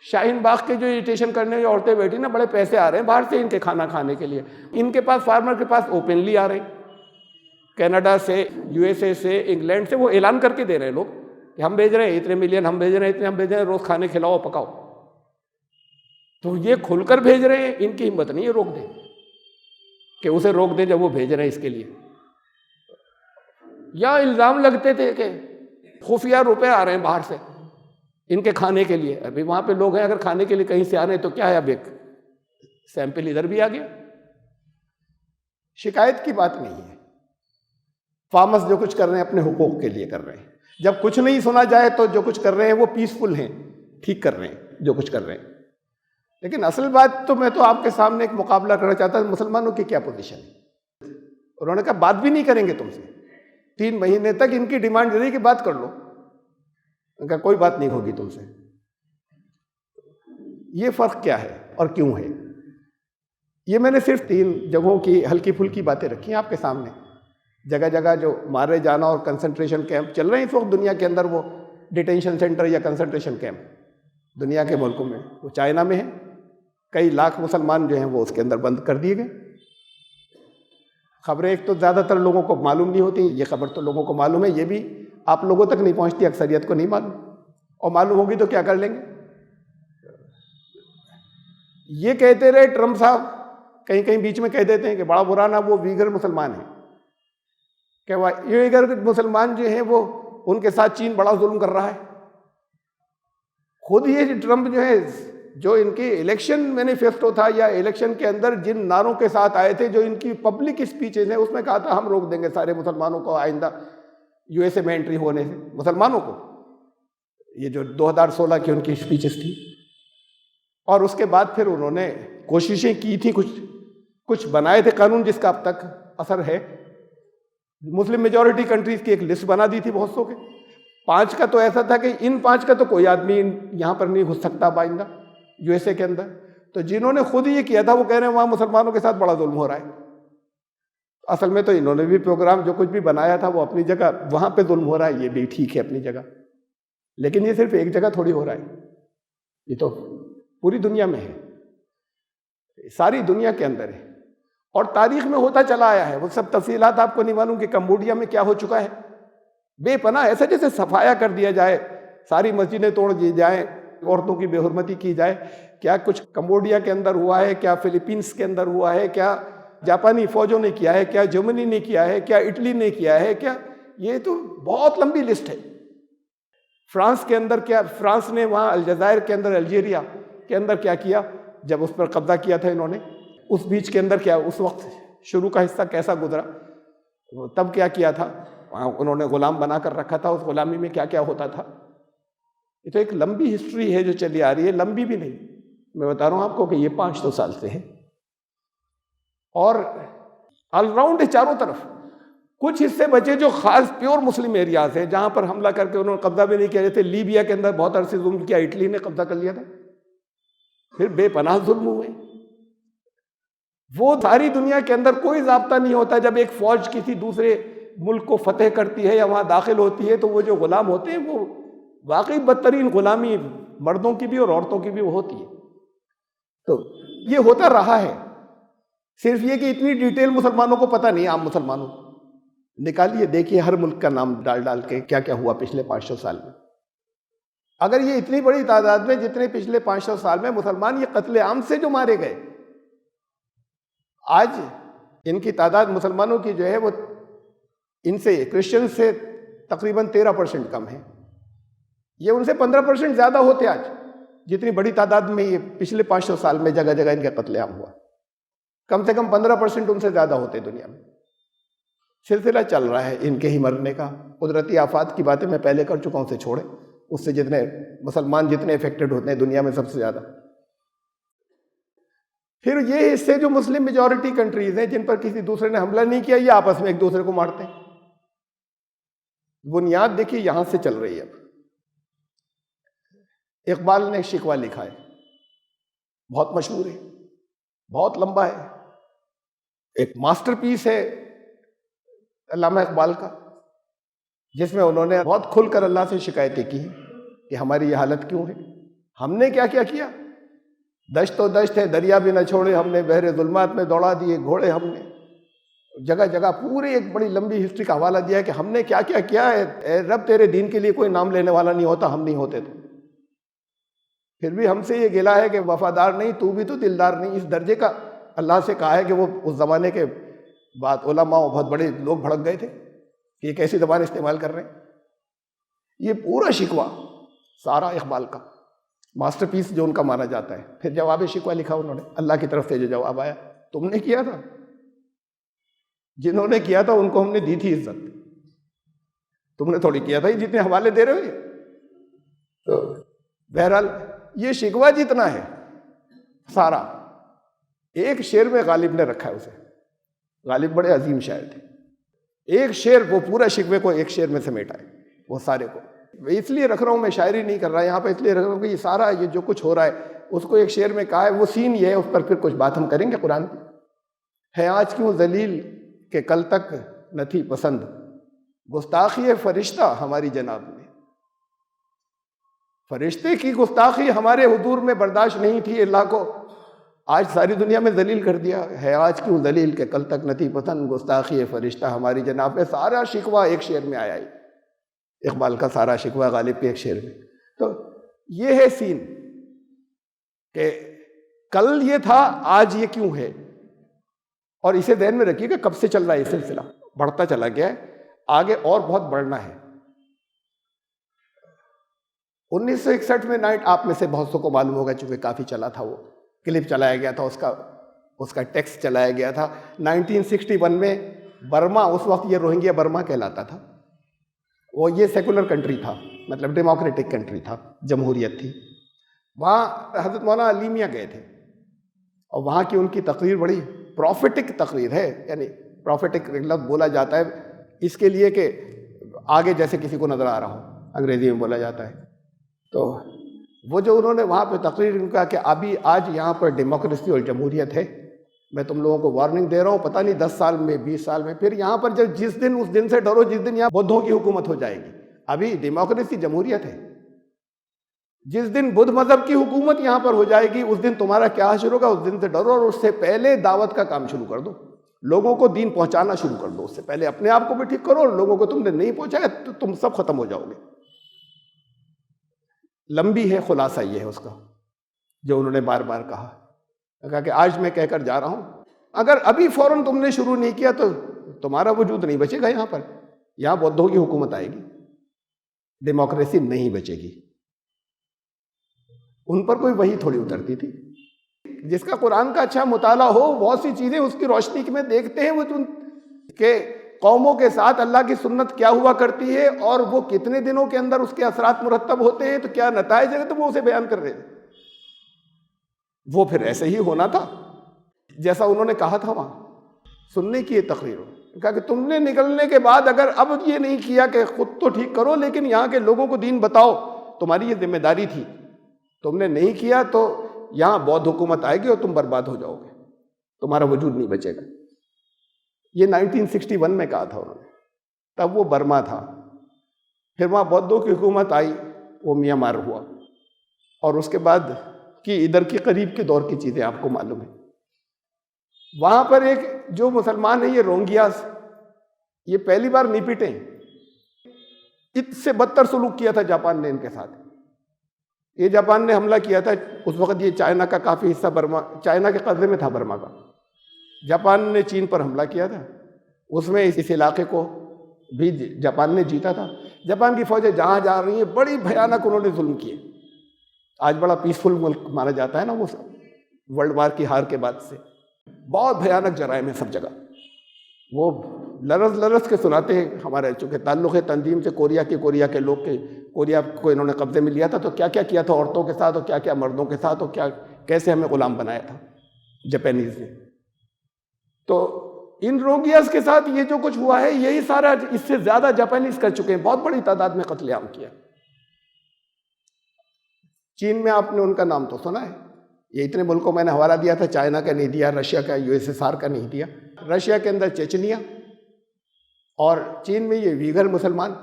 शाहीन बाग के जो एजुटेशन करने वाली औरतें बैठी ना, बड़े पैसे आ रहे हैं बाहर से इनके खाना खाने के लिए। इनके पास, फार्मर के पास ओपनली आ रहे हैं, कनाडा से, यूएसए से, इंग्लैंड से वो ऐलान करके दे रहे हैं लोग कि हम भेज रहे हैं इतने मिलियन, हम भेज रहे हैं इतने, हम भेज रहे हैं, रोज खाने खिलाओ पकाओ। तो ये खुलकर भेज रहे हैं, इनकी हिम्मत नहीं है रोक दें, कि उसे रोक दें जब वो भेज रहे हैं इसके लिए। या इल्जाम लगते थे कि खुफिया रुपए आ रहे हैं बाहर से इनके खाने के लिए। अभी वहां पे लोग हैं, अगर खाने के लिए कहीं से आ रहे हैं तो क्या है, अब एक सैंपल इधर भी आ गया। शिकायत की बात नहीं है, फार्मर्स जो कुछ कर रहे हैं अपने हुकूक के लिए कर रहे हैं। जब कुछ नहीं सुना जाए तो जो कुछ कर रहे हैं वो पीसफुल हैं, ठीक कर रहे हैं जो कुछ कर रहे हैं। लेकिन असल बात तो मैं तो आपके सामने एक मुकाबला करना चाहता हूं, मुसलमानों की क्या पोजीशन है। उन्होंने कहा बात भी नहीं करेंगे तुमसे, 3 महीने तक इनकी डिमांड रही कि बात कर लो, उनका कोई बात नहीं होगी तुमसे। ये फर्क क्या है और क्यों है, ये मैंने सिर्फ 3 जगहों की हल्की फुल्की बातें रखी हैं आपके सामने। जगह जगह जो मारे जाना और कंसंट्रेशन कैंप चल रहे हैं इस वक्त दुनिया के अंदर, वो डिटेंशन सेंटर या कंसंट्रेशन कैंप दुनिया के मुल्कों में, वो चाइना में है, कई लाख मुसलमान जो हैं वो उसके अंदर बंद कर दिए गए। खबरें एक तो ज़्यादातर लोगों को मालूम नहीं होती, ये खबर तो लोगों को मालूम है, ये भी आप लोगों तक नहीं पहुंचती, अक्सरियत को नहीं मालूम, और मालूम होगी तो क्या कर लेंगे। ये कहते रहे ट्रम्प साहब, कहीं कहीं बीच में कह देते हैं कि बड़ा बुरा ना वो वीगर मुसलमान है, क्या ये वीगर मुसलमान जो हैं वो उनके साथ चीन बड़ा जुल्म कर रहा है। खुद ये ट्रम्प जो है, जो इनके इलेक्शन मैनिफेस्टो था या इलेक्शन के अंदर जिन नारों के साथ आए थे, जो इनकी पब्लिक स्पीचेज हैं, उसमें कहा था हम रोक देंगे सारे मुसलमानों को आइंदा यूएसए में एंट्री होने से मुसलमानों को, ये जो 2016 की उनकी स्पीचेस थी। और उसके बाद फिर उन्होंने कोशिशें की थी, कुछ बनाए थे कानून जिसका अब तक असर है। मुस्लिम मेजॉरिटी कंट्रीज की एक लिस्ट बना दी थी बहुत सौ के, 5 का तो ऐसा था कि इन 5 का तो कोई आदमी यहाँ पर नहीं घुस सकता बाइंदा यूएसए के अंदर। तो जिन्होंने खुद ये किया था वो कह रहे हैं वहाँ मुसलमानों के साथ बड़ा जुल्म हो रहा है। असल में तो इन्होंने भी प्रोग्राम जो कुछ भी बनाया था वो अपनी जगह, वहाँ पे जुल्म हो रहा है ये भी ठीक है अपनी जगह, लेकिन ये सिर्फ एक जगह थोड़ी हो रहा है, ये तो पूरी दुनिया में है, सारी दुनिया के अंदर है और तारीख में होता चला आया है। वो सब तफसीलात आपको नहीं मालूम कि कंबोडिया में क्या हो चुका है। बेपनाह ऐसा जैसे सफाया कर दिया जाए, सारी मस्जिदें तोड़ दी जाए, औरतों की बेहुरमती की जाए। क्या कुछ कंबोडिया के अंदर हुआ है, क्या फिलीपींस के अंदर हुआ है, क्या जापानी फौजों ने किया है, क्या जर्मनी ने किया है, क्या इटली ने किया है, क्या, ये तो बहुत लंबी लिस्ट है। फ्रांस के अंदर क्या, फ्रांस ने वहाँ अल्जायर के अंदर, अल्जीरिया के अंदर क्या किया जब उस पर कब्जा किया था इन्होंने, उस बीच के अंदर क्या उस वक्त शुरू का हिस्सा कैसा गुजरा, तब क्या किया था, वहाँ उन्होंने गुलाम बना कर रखा था, उस गुलामी में क्या क्या होता था। ये तो एक लंबी हिस्ट्री है जो चली आ रही है, लंबी भी नहीं, मैं बता रहा हूँ आपको कि ये 500 साल से है और ऑलराउंड है चारों तरफ। कुछ हिस्से बचे जो खास प्योर मुस्लिम एरियाज हैं जहां पर हमला करके उन्होंने कब्जा भी नहीं किया, जैसे लीबिया के अंदर बहुत अरसे जुल्म किया, इटली ने कब्जा कर लिया था, फिर बेपनाह जुल्म हुए। वो सारी दुनिया के अंदर कोई ज़ाब्ता नहीं होता, जब एक फौज किसी दूसरे मुल्क को फतेह करती है या वहां दाखिल होती है तो वो जो गुलाम होते हैं वो वाकई बदतरीन गुलामी मर्दों की भी और औरतों की भी वो होती है। तो ये होता रहा है, सिर्फ ये कि इतनी डिटेल मुसलमानों को पता नहीं, आम मुसलमानों निकालिए देखिए हर मुल्क का नाम डाल डाल के क्या क्या हुआ पिछले 500 साल में। अगर ये इतनी बड़ी तादाद में जितने पिछले 500 साल में मुसलमान ये कत्ले आम से जो मारे गए, आज इनकी तादाद मुसलमानों की जो है वो इनसे क्रिश्चियन से तकरीबन 13% कम है। ये उनसे 15% ज्यादा होते आज, जितनी बड़ी तादाद में ये पिछले 500 साल में जगह जगह इनका कत्लेआम हुआ, कम से कम 15% उनसे ज्यादा होते दुनिया में। सिलसिला चल रहा है इनके ही मरने का। कुदरती आफात की बातें मैं पहले कर चुका हूं, उसे छोड़े, उससे जितने मुसलमान जितने इफेक्टेड होते हैं दुनिया में सबसे ज्यादा। फिर ये हिस्से जो मुस्लिम मेजॉरिटी कंट्रीज हैं जिन पर किसी दूसरे ने हमला नहीं किया, ये आपस में एक दूसरे को मारते हैं। बुनियाद देखिए यहां से चल रही है। अब इकबाल ने शिकवा लिखा है, बहुत मशहूर है, बहुत लंबा है, एक मास्टरपीस है अल्लामा इकबाल का, जिसमें उन्होंने बहुत खुलकर अल्लाह से शिकायतें की कि हमारी ये हालत क्यों है, हमने क्या क्या किया। दश्त तो दश्त है, दरिया भी न छोड़े हमने, बहरे जुल्मात में दौड़ा दिए घोड़े हमने, जगह जगह पूरी एक बड़ी लंबी हिस्ट्री का हवाला दिया कि हमने क्या क्या किया है। रब तेरे दीन के लिए कोई नाम लेने वाला नहीं होता, हम नहीं होते तो फिर भी हमसे ये गिला है कि वफादार नहीं, तू भी तो दिलदार नहीं। इस दर्जे का अल्लाह से कहा है कि वो उस ज़माने के बाद उलमा बहुत बड़े लोग भड़क गए थे कि ये कैसी ज़बान इस्तेमाल कर रहे हैं। ये पूरा शिकवा सारा इकबाल का मास्टरपीस जो उनका माना जाता है। फिर जवाब शिकवा लिखा उन्होंने, अल्लाह की तरफ से जो जवाब आया, तुमने किया था, जिन्होंने किया था उनको हमने दी थी इज्जत, तुमने थोड़ी किया था, ये जितने हवाले दे रहे हो। तो बहरहाल ये शिकवा जितना है सारा एक शेर में गालिब ने रखा है उसे। गालिब बड़े अजीम शायर थे, एक शेर वो पूरा शिकवे को एक शेर में समेटा है, वो सारे को। इसलिए रख रहा हूँ, मैं शायरी नहीं कर रहा यहाँ पे, इसलिए रख रहा हूँ कि ये सारा ये जो कुछ हो रहा है उसको एक शेर में कहा है। वो सीन ये है, उस पर फिर कुछ बात हम करेंगे कुरान की। है आज क्यों जलील के कल तक न थी पसंद, गुस्ताखी फरिश्ता हमारी जनाब में। फरिश्ते की गुस्ताखी हमारे हुजूर में बर्दाश्त नहीं थी, अल्लाह को आज सारी दुनिया में जलील कर दिया है। आज क्यों जलील के कल तक न थी पसंद, गुस्ताखी फरिश्ता हमारी जनाब में। सारा शिकवा एक शेर में आया है, इकबाल का सारा शिकवा गालिब के एक शेर में। तो ये है सीन कि कल ये था, आज ये क्यों है। और इसे ध्यान में रखिएगा कब से चल रहा है ये सिलसिला, बढ़ता चला गया है, आगे और बहुत बढ़ना है। 1961 में नाइट, आप में से बहुत सौ को मालूम होगा चूंकि काफी चला था, वो क्लिप चलाया गया था, उसका टेक्स्ट चलाया गया था। 1961 में बर्मा, उस वक्त ये रोहिंग्या बर्मा कहलाता था, वो ये सेकुलर कंट्री था, मतलब डेमोक्रेटिक कंट्री था, जमहूरियत थी। वहाँ हज़रत मौलाना अली मियां गए थे और वहाँ की उनकी तकरीर बड़ी प्रॉफिटिक तकरीर है, यानी प्रॉफिटिक लफ्ज़ बोला जाता है इसके लिए कि आगे जैसे किसी को नज़र आ रहा हो, अंग्रेज़ी में बोला जाता है। तो वो जो उन्होंने वहाँ पे तकरीर कहा कि अभी आज यहाँ पर डेमोक्रेसी और जमहूरियत है, मैं तुम लोगों को वार्निंग दे रहा हूँ, पता नहीं 10 साल में 20 साल में फिर यहाँ पर जब जिस दिन, उस दिन से डरो जिस दिन यहाँ बुद्धों की हुकूमत हो जाएगी। अभी डेमोक्रेसी जमहूरियत है, जिस दिन बुद्ध मजहब की हुकूमत यहाँ पर हो जाएगी उस दिन तुम्हारा क्या हासिल होगा, उस दिन से डरो। और उससे पहले दावत का काम शुरू कर दो, लोगों को दीन पहुंचाना शुरू कर दो। उससे पहले अपने आप को भी ठीक करो, और लोगों को तुमने नहीं पहुंचाया तो तुम सब खत्म हो जाओगे। लंबी है, खुलासा ये है उसका जो उन्होंने बार बार कहा कि आज मैं कहकर जा रहा हूं, अगर अभी फौरन तुमने शुरू नहीं किया तो तुम्हारा वजूद नहीं बचेगा यहाँ पर। यहाँ बौद्धों की हुकूमत आएगी, डेमोक्रेसी नहीं बचेगी। उन पर कोई वही थोड़ी उतरती थी। जिसका कुरान का अच्छा मुताला हो, बहुत सी चीजें उसकी रोशनी में देखते हैं वो के कौमों के साथ अल्लाह की सुन्नत क्या हुआ करती है और वो कितने दिनों के अंदर उसके असरात मुरत्तब होते हैं, तो क्या नताइज है, तो वो उसे बयान कर रहे थे। वो फिर ऐसे ही होना था जैसा उन्होंने कहा था। वहां सुनने की ये तकरीर कहा कि तुमने निकलने के बाद अगर अब ये नहीं किया कि खुद तो ठीक करो लेकिन यहाँ के लोगों को दीन बताओ, तुम्हारी ये जिम्मेदारी थी, तुमने नहीं किया तो यहाँ बौद्ध हुकूमत आएगी और तुम बर्बाद हो जाओगे, तुम्हारा वजूद नहीं बचेगा। ये 1961 में कहा था उन्होंने, तब वो बर्मा था। फिर वहाँ बौद्धों की हुकूमत आई, वो म्यांमार हुआ, और उसके बाद की इधर की करीब के दौर की चीज़ें आपको मालूम है। वहाँ पर एक जो मुसलमान है, ये रोहिंग्यास, ये पहली बार नहीं पिटे, इससे बदतर सलूक किया था जापान ने इनके साथ। ये जापान ने हमला किया था उस वक्त, ये चाइना का काफ़ी हिस्सा बर्मा, चाइना के कब्जे में था बर्मा का। जापान ने चीन पर हमला किया था, उसमें इस इलाके को भी जापान ने जीता था। जापान की फौजें जहाँ जा रही हैं बड़ी भयानक उन्होंने जुल्म किए। आज बड़ा पीसफुल मुल्क माना जाता है ना वो सब, वर्ल्ड वार की हार के बाद से बहुत भयानक जराइम है सब जगह। वो लरस लरस के सुनाते हैं हमारे, चूँकि ताल्लुक़ है तंजीम से कोरिया के लोग के, कोरिया को इन्होंने कब्जे में लिया था तो क्या क्या किया था औरतों के साथ और क्या क्या मर्दों के साथ, और क्या कैसे हमें गुलाम बनाया था जापानीज़ ने। तो इन रोहिंग्यास के साथ ये जो कुछ हुआ है यही सारा, इससे ज़्यादा जापानीज़ कर चुके हैं, बहुत बड़ी तादाद में कत्लेआम किया। चीन में आपने उनका नाम तो सुना है, ये इतने मुल्कों मैंने हवाला दिया था, चाइना का नहीं दिया, रशिया का, यूएसएसआर का नहीं दिया। रशिया के अंदर चेचनिया, और चीन में ये वीगर मुसलमान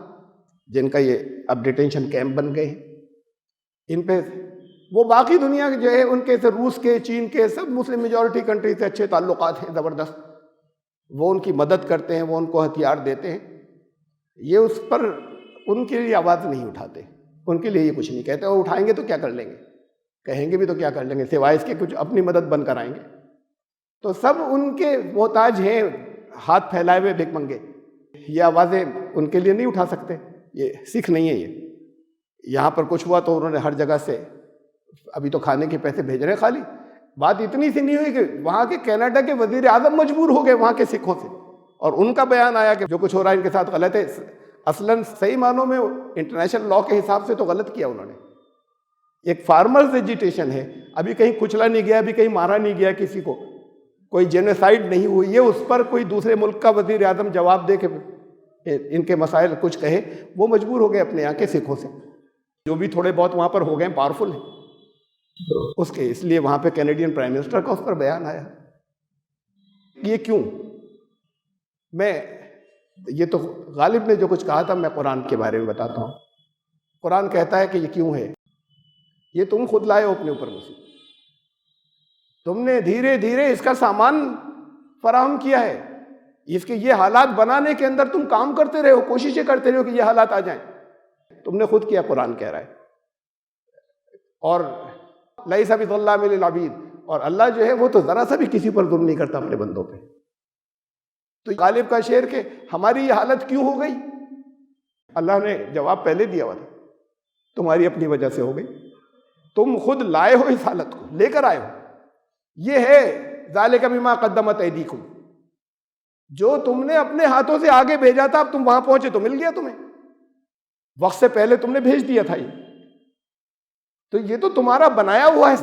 जिनका ये अब डिटेंशन कैंप बन गए हैं, इन पे वो बाकी दुनिया के जो है उनके से, रूस के, चीन के, सब मुस्लिम मेजॉरिटी कंट्री से अच्छे ताल्लुकात हैं ज़बरदस्त। वो उनकी मदद करते हैं, वो उनको हथियार देते हैं। ये उस पर उनके लिए आवाज़ नहीं उठाते, उनके लिए ये कुछ नहीं कहते। और उठाएंगे तो क्या कर लेंगे, कहेंगे भी तो क्या कर लेंगे, सिवाय इसके कुछ अपनी मदद बंद कराएंगे। तो सब उनके मोहताज हैं, हाथ फैलाए हुए भिखमंगे। ये आवाज़ें उनके लिए नहीं उठा सकते, ये सिख नहीं है। ये यहाँ पर कुछ हुआ तो उन्होंने हर जगह से अभी तो खाने के पैसे भेज रहे हैं खाली। बात इतनी सी नहीं हुई कि वहाँ के कनाडा के वजीर आजम मजबूर हो गए वहाँ के सिखों से, और उनका बयान आया कि जो कुछ हो रहा है इनके साथ गलत है। असलन सही मानों में इंटरनेशनल लॉ के हिसाब से तो गलत किया उन्होंने। एक फार्मर्स एजिटेशन है, अभी कहीं कुचला नहीं गया, अभी कहीं मारा नहीं गया किसी को, कोई जेनोसाइड नहीं हुई है। उस पर कोई दूसरे मुल्क का वजीर आजम जवाब दे के इनके मसाइल कुछ कहे, वो मजबूर हो गए अपने यहाँ के सिखों से, जो भी थोड़े बहुत वहाँ पर हो गए पावरफुल हैं उसके, इसलिए वहाँ पे कैनेडियन प्राइम मिनिस्टर का उस पर बयान आया। ये क्यों? मैं ये तो गालिब ने जो कुछ कहा था, मैं कुरान के बारे में बताता हूँ। कुरान कहता है कि ये क्यों है, ये तुम खुद लाए हो अपने ऊपर मुसीबत, तुमने धीरे धीरे इसका सामान फराहम किया है, इसके ये हालात बनाने के अंदर तुम काम करते रहे हो, कोशिशें करते रहे हो कि ये हालात आ जाएं, तुमने खुद किया, कुरान कह रहा है। और लैसा बिज़ल्लाम लिल अबीद, और अल्लाह जो है वो तो जरा सा भी किसी पर जुल्म नहीं करता अपने बंदों पे। तो गालिब का शेर के हमारी ये हालत क्यों हो गई, अल्लाह ने जवाब पहले दिया हुआ था, तुम्हारी अपनी वजह से हो गई, तुम खुद लाए हो, इस हालत को लेकर आए हो। ये है ज़ालिका बिमा क़द्दमत ऐदीकुम, जो तुमने अपने हाथों से आगे भेजा था, अब तुम वहां पहुंचे तो मिल गया तुम्हें। वक्त से पहले तुमने भेज दिया था ये। तो ये तो तुम्हारा बनाया हुआ है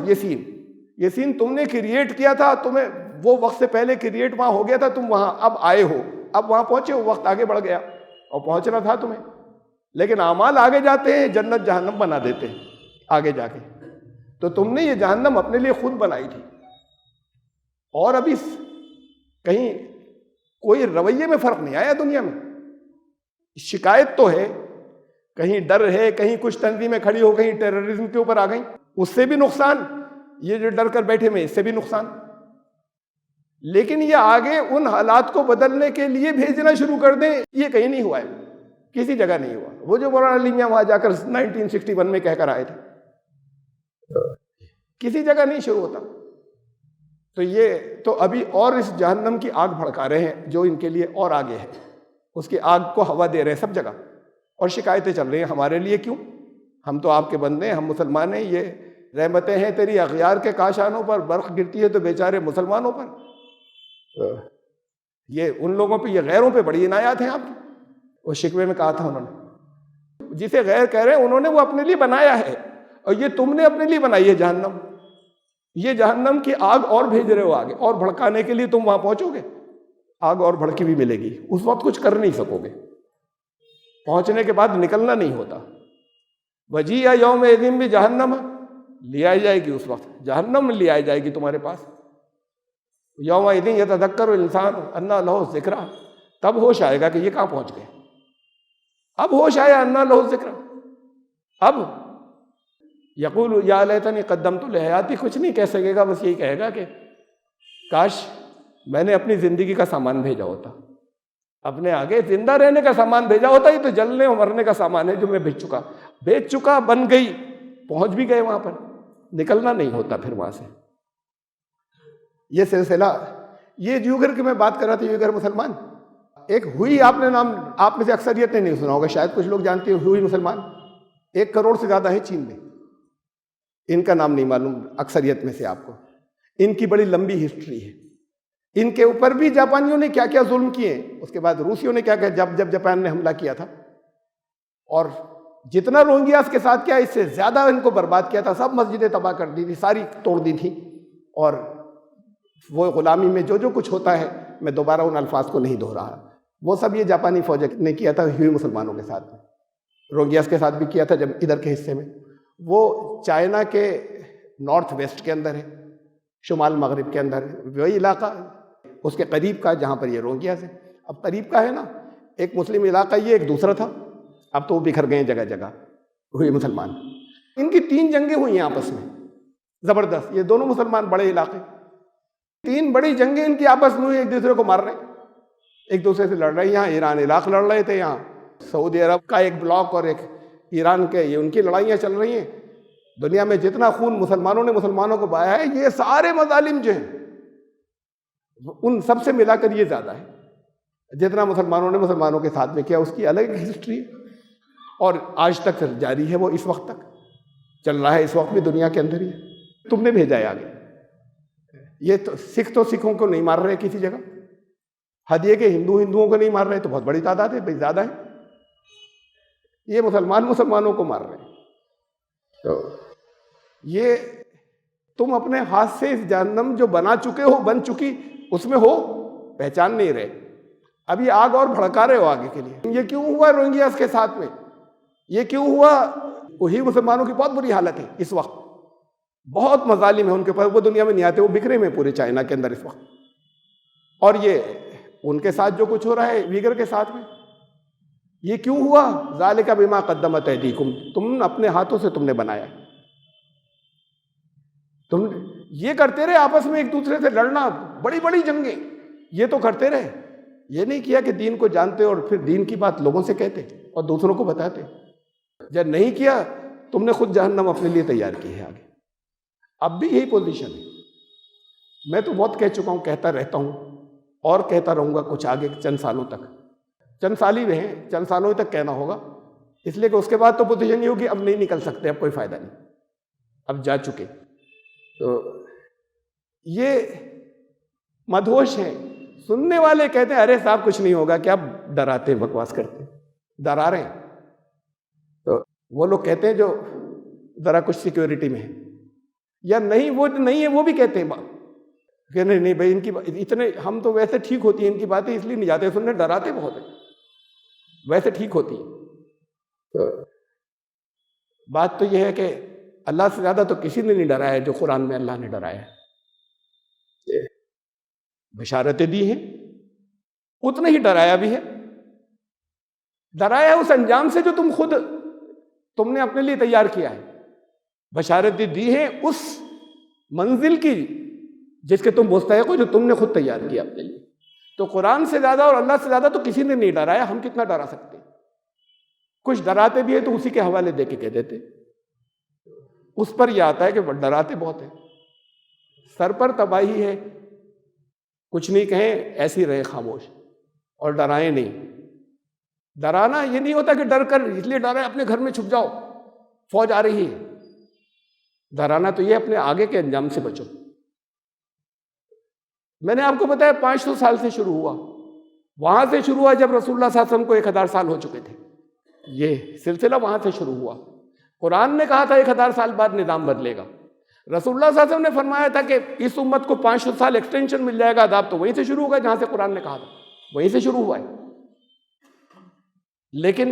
ये सीन तुमने क्रिएट किया था, तुम्हें वो वक्त से पहले क्रिएट वहां हो गया था, तुम वहां अब आए हो, अब वहां पहुंचे हो, वक्त आगे बढ़ गया और पहुंचना था तुम्हें। लेकिन आमाल आगे जाते हैं, जन्नत जहन्नम बना देते हैं आगे जाके। तो तुमने ये जहन्नम अपने लिए खुद बनाई थी। और अभी कहीं कोई रवैये में फर्क नहीं आया दुनिया में। शिकायत तो है, कहीं डर है, कहीं कुछ तंजीमें खड़ी हो गई टेररिज्म के ऊपर आ गई, उससे भी नुकसान, ये जो डर कर बैठे में इससे भी नुकसान। लेकिन ये आगे उन हालात को बदलने के लिए भेजना शुरू कर दें, ये कहीं नहीं हुआ है, किसी जगह नहीं हुआ। वो जो मौलाना अली मियां वहां जाकर 1961 में कहकर आए थे, किसी जगह नहीं शुरू होता। तो ये तो अभी और इस जहन्नम की आग भड़का रहे हैं जो इनके लिए और आगे है, उसकी आग को हवा दे रहे हैं सब जगह। और शिकायतें चल रही हैं हमारे लिए, क्यों? हम तो आपके बंदे हैं, हम मुसलमान हैं, ये रहमतें हैं तेरी अखियार के काशानों पर, बर्फ गिरती है तो बेचारे मुसलमानों पर। ये उन लोगों पे, ये गैरों पे बड़ी इनायत हैं आपकी। वो शिकवे में कहा था उन्होंने, जिसे गैर कह रहे हैं उन्होंने वो अपने लिए बनाया है, और ये तुमने अपने लिए बनाई है जहन्नम। ये जहन्नम की आग और भेज रहे हो आगे, और भड़काने के लिए तुम वहां पहुंचोगे, आग और भड़की भी मिलेगी, उस वक्त कुछ कर नहीं सकोगे, पहुंचने के बाद निकलना नहीं होता। वजीया यौम एदिन भी जहन्नम ले आई जाएगी, उस वक्त जहन्नम ले आई जाएगी तुम्हारे पास। यौम एदिन यतज़क्करु इंसान अन्ना लहु ज़िक्रा, तब होश आएगा कि ये कहां पहुंच गए। अब होश आया, अन्ना लहु ज़िक्रा। अब यक़ूलु या लैतनी क़द्दमतु लिहयाती, कुछ नहीं कह सकेगा, बस यही कहेगा कि काश मैंने अपनी जिंदगी का सामान भेजा होता, अपने आगे जिंदा रहने का सामान भेजा होता। ही तो जलने और मरने का सामान है जो मैं भेज चुका, बन गई, पहुंच भी गए वहां पर, निकलना नहीं होता फिर वहां से। ये सिलसिला, ये यूगर की मैं बात कर रहा था, यूगर मुसलमान। एक हुई, आपने नाम, आप में से अक्सरियत ने नहीं सुना होगा, शायद कुछ लोग जानते हैं हुई मुसलमान। 1 करोड़ से ज्यादा है चीन में, इनका नाम नहीं मालूम अक्सरियत में से आपको। इनकी बड़ी लंबी हिस्ट्री है, इनके ऊपर भी जापानियों ने क्या क्या जुल्म किए, उसके बाद रूसियों ने क्या क्या, जब जापान ने हमला किया था, और जितना रोहिंग्यास के साथ किया इससे ज्यादा इनको बर्बाद किया था। सब मस्जिदें तबाह कर दी थी, सारी तोड़ दी थी। और वो गुलामी में जो जो कुछ होता है, मैं दोबारा उन अल्फाज को नहीं दोहरा, वो सब ये जापानी फौज ने किया था हुई मुसलमानों के साथ में। रोहिंग्यास के साथ भी किया था जब इधर के हिस्से में। वो चाइना के नॉर्थ वेस्ट के अंदर है, शुमाल मगरिब के अंदर है, वही इलाका उसके करीब का जहाँ पर ये रोहिंग्यास है। अब करीब का है ना, एक मुस्लिम इलाका ये, एक दूसरा था, अब तो वो बिखर गए जगह जगह हुए मुसलमान। इनकी 3 जंगें हुई हैं आपस में जबरदस्त, ये दोनों मुसलमान बड़े इलाके, 3 बड़ी जंगें इनकी आपस में हुई, एक दूसरे को मार रहे, एक दूसरे से लड़ रहे। यहाँ ईरान इराक लड़ रहे थे, यहाँ सऊदी अरब का एक ब्लॉक और एक ईरान के, ये उनकी लड़ाइयाँ चल रही हैं। दुनिया में जितना खून मुसलमानों ने मुसलमानों को बहाया है, ये सारे मजालिम जो हैं उन सबसे मिलाकर ये ज्यादा है। जितना मुसलमानों ने मुसलमानों के साथ में किया, उसकी अलग हिस्ट्री है, और आज तक जारी है, वो इस वक्त तक चल रहा है, इस वक्त भी दुनिया के अंदर ही है। तुमने भेजा है आगे। ये तो सिखों को नहीं मार रहे किसी जगह, हदिये के हिंदुओं को नहीं मार रहे, तो बहुत बड़ी तादाद है भाई, ज्यादा है। ये मुसलमानों को मार रहे हैं। तो ये तुम अपने हाथ से इस जहन्नम जो बना चुके हो, बन चुकी, उसमें हो, पहचान नहीं रहे। अब ये आग और भड़का रहे हो आगे के लिए। ये क्यों हुआ रोहिंग्यास के साथ में, ये क्यों हुआ? वही मुसलमानों की बहुत बुरी हालत है इस वक्त, बहुत मजालिम है उनके पास, वो दुनिया में नहीं आते, वो बिखरे में पूरे चाइना के अंदर इस वक्त। और ये उनके साथ जो कुछ हो रहा है वीगर के साथ में, ये क्यों हुआ? ज़ालिका बिमा क़द्दमत ऐदीकुम, तुम अपने हाथों से तुमने बनाया। तुम ये करते रहे आपस में, एक दूसरे से लड़ना, बड़ी बड़ी जंगें, ये तो करते रहे। ये नहीं किया कि दीन को जानते और फिर दीन की बात लोगों से कहते और दूसरों को बताते। जब नहीं किया, तुमने खुद जहन्नम अपने लिए तैयार की है आगे। अब भी यही पोजीशन है। मैं तो बहुत कह चुका हूं, कहता रहता हूं और कहता रहूंगा कुछ आगे चंद सालों तक। चंद साल ही रहे, चंद सालों तक कहना होगा, इसलिए कि उसके बाद तो पोजीशन नहीं होगी, अब नहीं निकल सकते, अब कोई फायदा नहीं, अब जा चुके। तो ये मदहोश है। सुनने वाले कहते हैं अरे साहब कुछ नहीं होगा, क्या डराते हैं, बकवास करते हैं, डरा रहे हैं। वो लोग कहते हैं जो ज़रा कुछ सिक्योरिटी में है, या नहीं वो नहीं है वो भी कहते हैं बात कि नहीं नहीं भाई इनकी इतने हम तो वैसे ठीक होती है इनकी बातें इसलिए नहीं जाते सुनने, डराते बहुत है, वैसे ठीक होती है। तो बात तो यह है कि अल्लाह से ज़्यादा तो किसी ने नहीं डराया जो कुरान में अल्लाह ने डराया है, बशारतें दी हैं, उतना ही डराया भी है। डराया उस अंजाम से जो तुमने अपने लिए तैयार किया है, बशारतें दी हैं उस मंजिल की जिसके तुम मुस्तहिक हो, जो तुमने खुद तैयार किया अपने लिए। तो कुरान से ज़्यादा और अल्लाह से ज़्यादा तो किसी ने नहीं डराया, हम कितना डरा सकते हैं। कुछ डराते भी है तो उसी के हवाले दे के कह देते, उस पर यह आता है कि डराते बहुत है, सर पर तबाही है, कुछ नहीं कहें ऐसी रहे खामोश और डराए नहीं। डराना ये नहीं होता कि डर कर इसलिए डरा अपने घर में छुप जाओ फौज आ रही है। डराना तो ये अपने आगे के अंजाम से बचो। मैंने आपको बताया 500 साल से शुरू हुआ, वहां से शुरू हुआ जब रसूलुल्लाह सल्लल्लाहु अलैहि वसल्लम को 1000 साल हो चुके थे। ये सिलसिला वहां से शुरू हुआ। कुरान ने कहा था 1000 साल बाद निज़ाम बदलेगा। रसूलुल्लाह सल्लल्लाहु अलैहि वसल्लम ने फरमाया था कि इस उम्मत को 500 साल एक्सटेंशन मिल जाएगा अदाब, तो वहीं से शुरू होगा जहां से कुरान ने कहा था, वहीं से शुरू हुआ है। लेकिन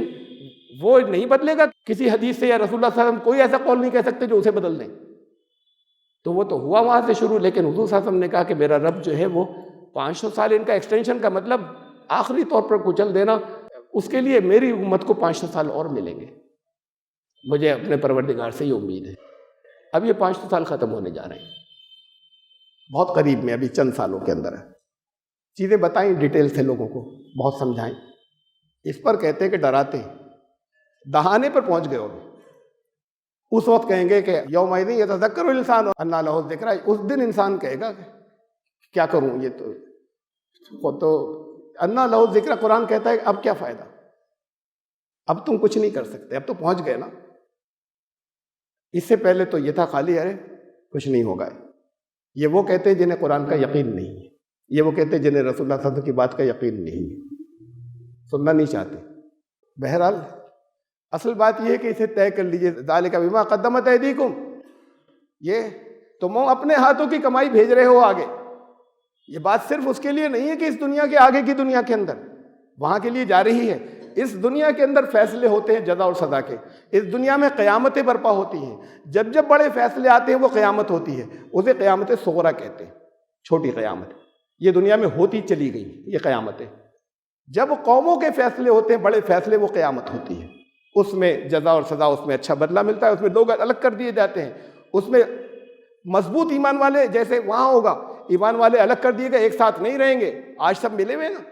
वो नहीं बदलेगा किसी हदीस से या रसूलुल्लाह सल्लल्लाहु अलैहि वसल्लम कोई ऐसा कौल नहीं कह सकते जो उसे बदल दें। तो वो तो हुआ वहां से शुरू, लेकिन हुजूर सल्लल्लाहु अलैहि वसल्लम ने कहा कि मेरा रब जो है वो 500 साल इनका एक्सटेंशन का मतलब आखिरी तौर पर कुचल देना, उसके लिए मेरी उम्मत को 500 साल और मिलेंगे। मुझे अपने परवरदिगार से ये उम्मीद है। अब ये 500 साल खत्म होने जा रहे हैं, बहुत करीब में, अभी चंद सालों के अंदर है। चीज़ें बताएं डिटेल से लोगों को, बहुत समझाएं। इस पर कहते हैं कि डराते हैं, दहाने पर पहुंच गए होंगे। उस वक्त कहेंगे कि यौमइज़िन यतज़क्करुल इंसान अन्ना लहु ज़िक्रा, उस दिन इंसान कहेगा क्या करूं, ये तो अन्ना लहु ज़िक्रा। कुरान कहता है अब क्या फ़ायदा, अब तुम कुछ नहीं कर सकते, अब तो पहुंच गए ना। इससे पहले तो ये था खाली अरे कुछ नहीं होगा। ये वो कहते हैं जिन्हें कुरान का यकीन नहीं है, ये वो कहते हैं जिन्हें रसूलुल्लाह सल्लल्लाहु अलैहि वसल्लम की बात का यकीन नहीं है, सुनना नहीं चाहते। बहरहाल असल बात यह है कि इसे तय कर लीजिए, ज़ालिका बिमा क़द्दमत अयदीकुम, ये तुम अपने हाथों की कमाई भेज रहे हो आगे। ये बात सिर्फ उसके लिए नहीं है कि इस दुनिया के आगे की दुनिया के अंदर, वहां के लिए जा रही है। इस दुनिया के अंदर फैसले होते हैं जज़ा और सज़ा के, इस दुनिया में क़यामतें बर्पा होती हैं। जब जब बड़े फैसले आते हैं वो क़यामत होती है, उसे क़यामत सुग़रा कहते हैं, छोटी क़यामत। ये दुनिया में होती चली गई ये क़यामतें। जब कौमों के फैसले होते हैं, बड़े फैसले, वो क़यामत होती है। उसमें जज़ा और सज़ा, उसमें अच्छा बदला मिलता है, उसमें लोग अलग कर दिए जाते हैं। उसमें मजबूत ईमान वाले जैसे वहाँ होगा, ईमान वाले अलग कर दिए गए, एक साथ नहीं रहेंगे। आज सब मिले हुए ना,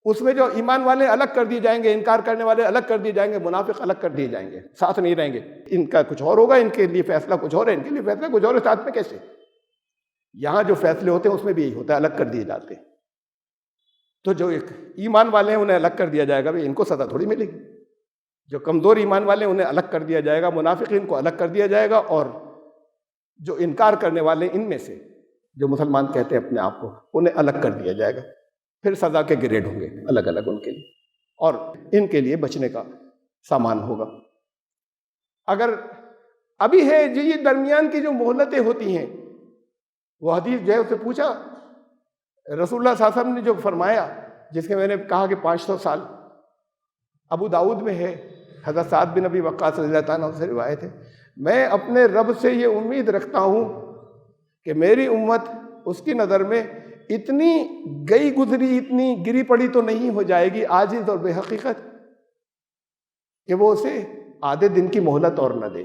उसमें जो ईमान वाले अलग कर दिए जाएंगे, इनकार करने वाले अलग कर दिए जाएंगे, मुनाफिक अलग कर दिए जाएंगे, साथ नहीं रहेंगे। इनका कुछ और होगा, इनके लिए फैसला कुछ और है, इनके लिए फैसला कुछ और है, साथ में कैसे? यहाँ जो फैसले होते हैं उसमें भी यही होता है, अलग कर दिए जाते हैं। तो जो एक ईमान वाले हैं उन्हें अलग कर दिया जाएगा, भाई इनको सज़ा थोड़ी मिलेगी। जो कमज़ोर ईमान वाले हैं उन्हें अलग कर दिया जाएगा, मुनाफिकीन को अलग कर दिया जाएगा, और जो इनकार करने वाले इनमें से जो मुसलमान कहते हैं अपने आप को, उन्हें अलग कर दिया जाएगा। फिर सज़ा के ग्रेड होंगे अलग अलग उनके लिए, और इनके लिए बचने का सामान होगा। अगर अभी है जो ये दरमियान की जो मोहलतें होती हैं, वो हदीस जो है उससे पूछा रसूलुल्लाह सल्लल्लाहु अलैहि वसल्लम ने जो फरमाया, जिसके मैंने कहा कि 500 साल, अबू दाऊद में है, हज़रत साद बिन अबी वक्कास रज़ियल्लाहु अन्हु से रिवायत है, मैं अपने रब से ये उम्मीद रखता हूँ कि मेरी उम्मत उसकी नज़र में इतनी गई गुजरी, इतनी गिरी पड़ी तो नहीं हो जाएगी, आजिज़ और बेहकीकत, कि वो उसे आधे दिन की मोहलत और न दे।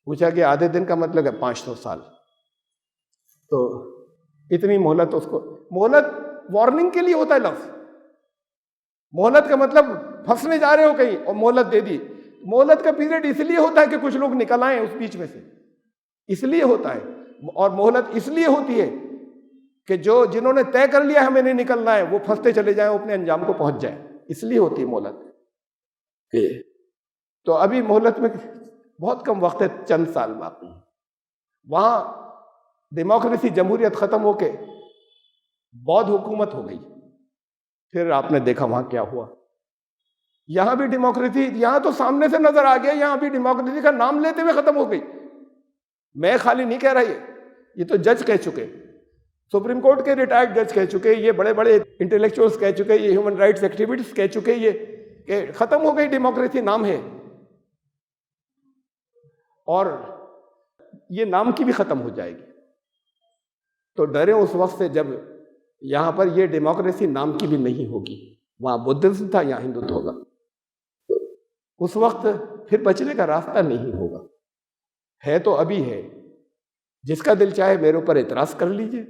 पूछा कि आधे दिन का मतलब है 500 साल, तो इतनी मोहलत उसको, मोहलत वार्निंग के लिए होता है लफ्ज़। मोहलत का मतलब फंसने जा रहे हो कहीं और मोहलत दे दी। मोहलत का पीरियड इसलिए होता है कि कुछ लोग निकल आए उस बीच में से, इसलिए होता है। और मोहलत इसलिए होती है कि जो जिन्होंने तय कर लिया हमें नहीं निकलना है, वो फंसते चले जाएं, अपने अंजाम को पहुंच जाए, इसलिए होती है मोहलत। तो अभी मोहलत में बहुत कम वक्त है, चंद साल बाकी। वहां डेमोक्रेसी, जमहूरियत खत्म होके बौद्ध हुकूमत हो गई। फिर आपने देखा वहां क्या हुआ। यहां भी डेमोक्रेसी, यहां तो सामने से नजर आ गया, यहां भी डेमोक्रेसी का नाम लेते हुए खत्म हो गई। मैं खाली नहीं कह रहा, ये तो जज कह चुके, सुप्रीम कोर्ट के रिटायर्ड जज कह चुके, ये बड़े बड़े इंटेलेक्चुअल्स कह चुके, ये ह्यूमन राइट्स एक्टिविस्ट्स कह चुके, ये कि खत्म हो गई डेमोक्रेसी, नाम है। और ये नाम की भी खत्म हो जाएगी। तो डरे उस वक्त से जब यहां पर ये डेमोक्रेसी नाम की भी नहीं होगी। वहां बुद्धिज्म था, यहां हिंदुत्व होगा। उस वक्त फिर बचने का रास्ता नहीं होगा। है तो अभी है, जिसका दिल चाहे मेरे ऊपर एतराज कर लीजिए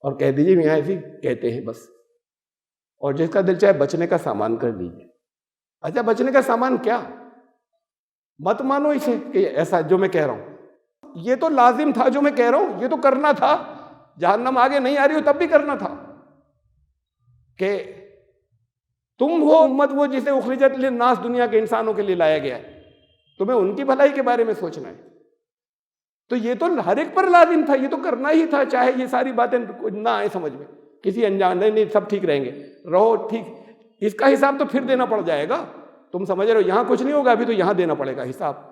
और कह दीजिए यहाँ ऐसे कहते हैं बस, और जिसका दिल चाहे बचने का सामान कर लीजिए। अच्छा, बचने का सामान क्या? मत मानो इसे कि ऐसा जो मैं कह रहा हूं, ये तो लाजिम था जो मैं कह रहा हूं, ये तो करना था। जहन्नम आगे नहीं आ रही हो तब भी करना था कि तुम हो उम्मत वो जिसे उखरिजत लिन्नास, दुनिया के इंसानों के लिए लाया गया है, तुम्हें उनकी भलाई के बारे में सोचना है। तो ये तो हर एक पर लाजिम था, ये तो करना ही था, चाहे ये सारी बातें ना आए समझ में, किसी अनजान नहीं सब ठीक रहेंगे, रहो ठीक। इसका हिसाब तो फिर देना पड़ जाएगा। तुम समझ रहे हो यहां कुछ नहीं होगा, अभी तो यहां देना पड़ेगा हिसाब।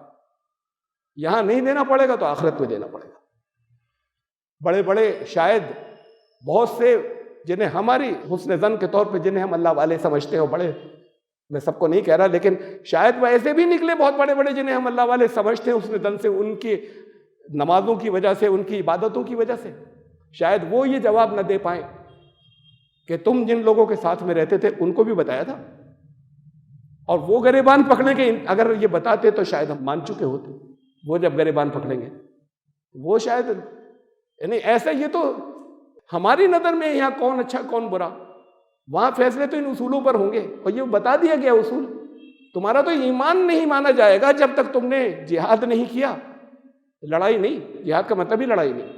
यहां नहीं देना पड़ेगा तो आखिरत में देना पड़ेगा। बड़े बड़े शायद बहुत से जिन्हें हमारी हुस्न ज़न के तौर पे, जिन्हें हम अल्लाह वाले समझते हो, बड़े, मैं सबको नहीं कह रहा, लेकिन शायद वह ऐसे भी निकले बहुत बड़े बड़े जिन्हें हम अल्लाह वाले समझते हैं हुस्न ज़न से, उनकी नमाजों की वजह से, उनकी इबादतों की वजह से, शायद वो ये जवाब न दे पाए कि तुम जिन लोगों के साथ में रहते थे उनको भी बताया था, और वो गरेबान पकड़ने के अगर ये बताते तो शायद हम मान चुके होते। वो जब गरेबान पकड़ेंगे वो शायद, यानी ऐसा, ये तो हमारी नज़र में यहाँ कौन अच्छा कौन बुरा, वहाँ फैसले तो इन उसूलों पर होंगे। और ये बता दिया गया उसूल, तुम्हारा तो ईमान नहीं माना जाएगा जब तक तुमने जिहाद नहीं किया। लड़ाई नहीं, जिहाद का मतलब ही लड़ाई नहीं।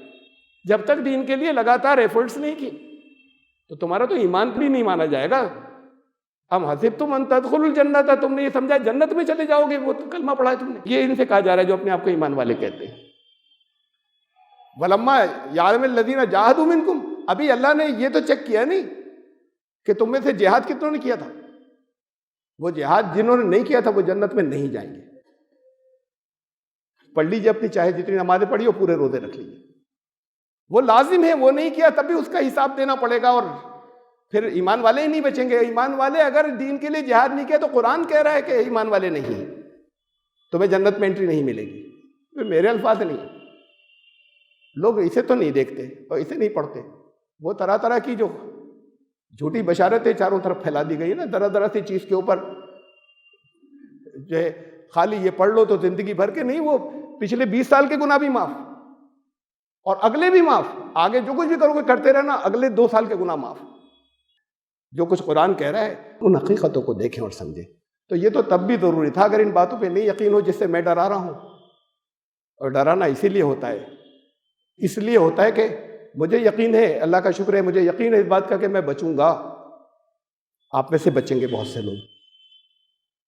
जब तक दीन के लिए लगातार एफर्ट्स नहीं की तो तुम्हारा तो ईमान भी नहीं माना जाएगा। हम हसीब तुम अन तदखुलुल जन्नत, तुमने ये समझा जन्नत में चले जाओगे, वो तो कलमा पढ़ा है तुमने। ये इनसे कहा जा रहा है जो अपने आप को ईमान वाले कहते हैं। वलम्मा यालमिल लदीना जाहदू मिनकुम, अभी अल्लाह ने ये तो चेक किया नहीं कि तुम में से जिहाद कितनों ने किया था। वो जिहाद जिन्होंने नहीं किया था वो जन्नत में नहीं जाएंगे। पढ़ लीजिए अपनी, चाहे जितनी नमाजें पढ़ी हो, पूरे रोजे रख लीजिए, वो लाजिम है। वो नहीं किया तब भी उसका हिसाब देना पड़ेगा, और फिर ईमान वाले ही नहीं बचेंगे। ईमान वाले अगर दीन के लिए जिहाद नहीं किया तो कुरान कह रहा है कि ईमान वाले नहीं, तुम्हें जन्नत में एंट्री नहीं मिलेगी। तो मेरे अल्फाज नहीं, लोग इसे तो नहीं देखते और इसे नहीं पढ़ते। वो तरह तरह की जो झूठी बशारतें चारों तरफ फैला दी गई है ना, तरह तरह से चीज के ऊपर, जो है खाली ये पढ़ लो तो जिंदगी भर के नहीं, वो पिछले 20 साल के गुनाह भी माफ और अगले भी माफ। आगे जो कुछ भी करोगे करते रहना, अगले 2 साल के गुनाह माफ। जो कुछ कुरान कह रहा है उन हकीकतों को देखें और समझें। तो ये तो तब भी जरूरी था अगर इन बातों पे नहीं यकीन हो जिससे मैं डरा रहा हूं। और डराना इसीलिए होता है, इसलिए होता है कि मुझे यकीन है, अल्लाह का शुक्र है, मुझे यकीन है इस बात का कि मैं बचूंगा। आप में से बचेंगे बहुत से लोग।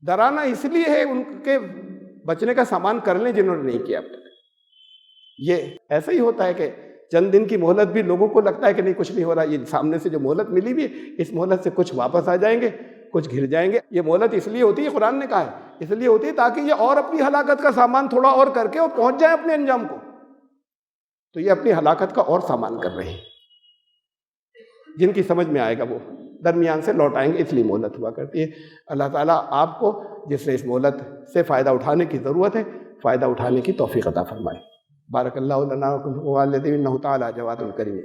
डराना इसलिए है उनके बचने का सामान कर लें जिन्होंने नहीं किया अब तक। ये ऐसा ही होता है कि चंद दिन की मोहलत भी लोगों को लगता है कि नहीं कुछ नहीं हो रहा, ये सामने से जो मोहलत मिली भी, इस मोहलत से कुछ वापस आ जाएंगे, कुछ घिर जाएंगे। ये मोहलत इसलिए होती है, कुरान ने कहा है इसलिए होती है ताकि ये और अपनी हलाकत का सामान थोड़ा और करके और पहुंच जाए अपने अंजाम को। तो ये अपनी हलाकत का और सामान कर रहे हैं। जिनकी समझ में आएगा वो दरमियान से लौट आएंगे, इसलिए मोहलत हुआ करती है। अल्लाह ताला आपको जिससे इस मोहलत से फ़ायदा उठाने की ज़रूरत है, फ़ायदा उठाने की तौफीक अता फरमाए। बारकल्लाहु लना व लकुम व लिल-इन्नहु तआला जवादुल करीम।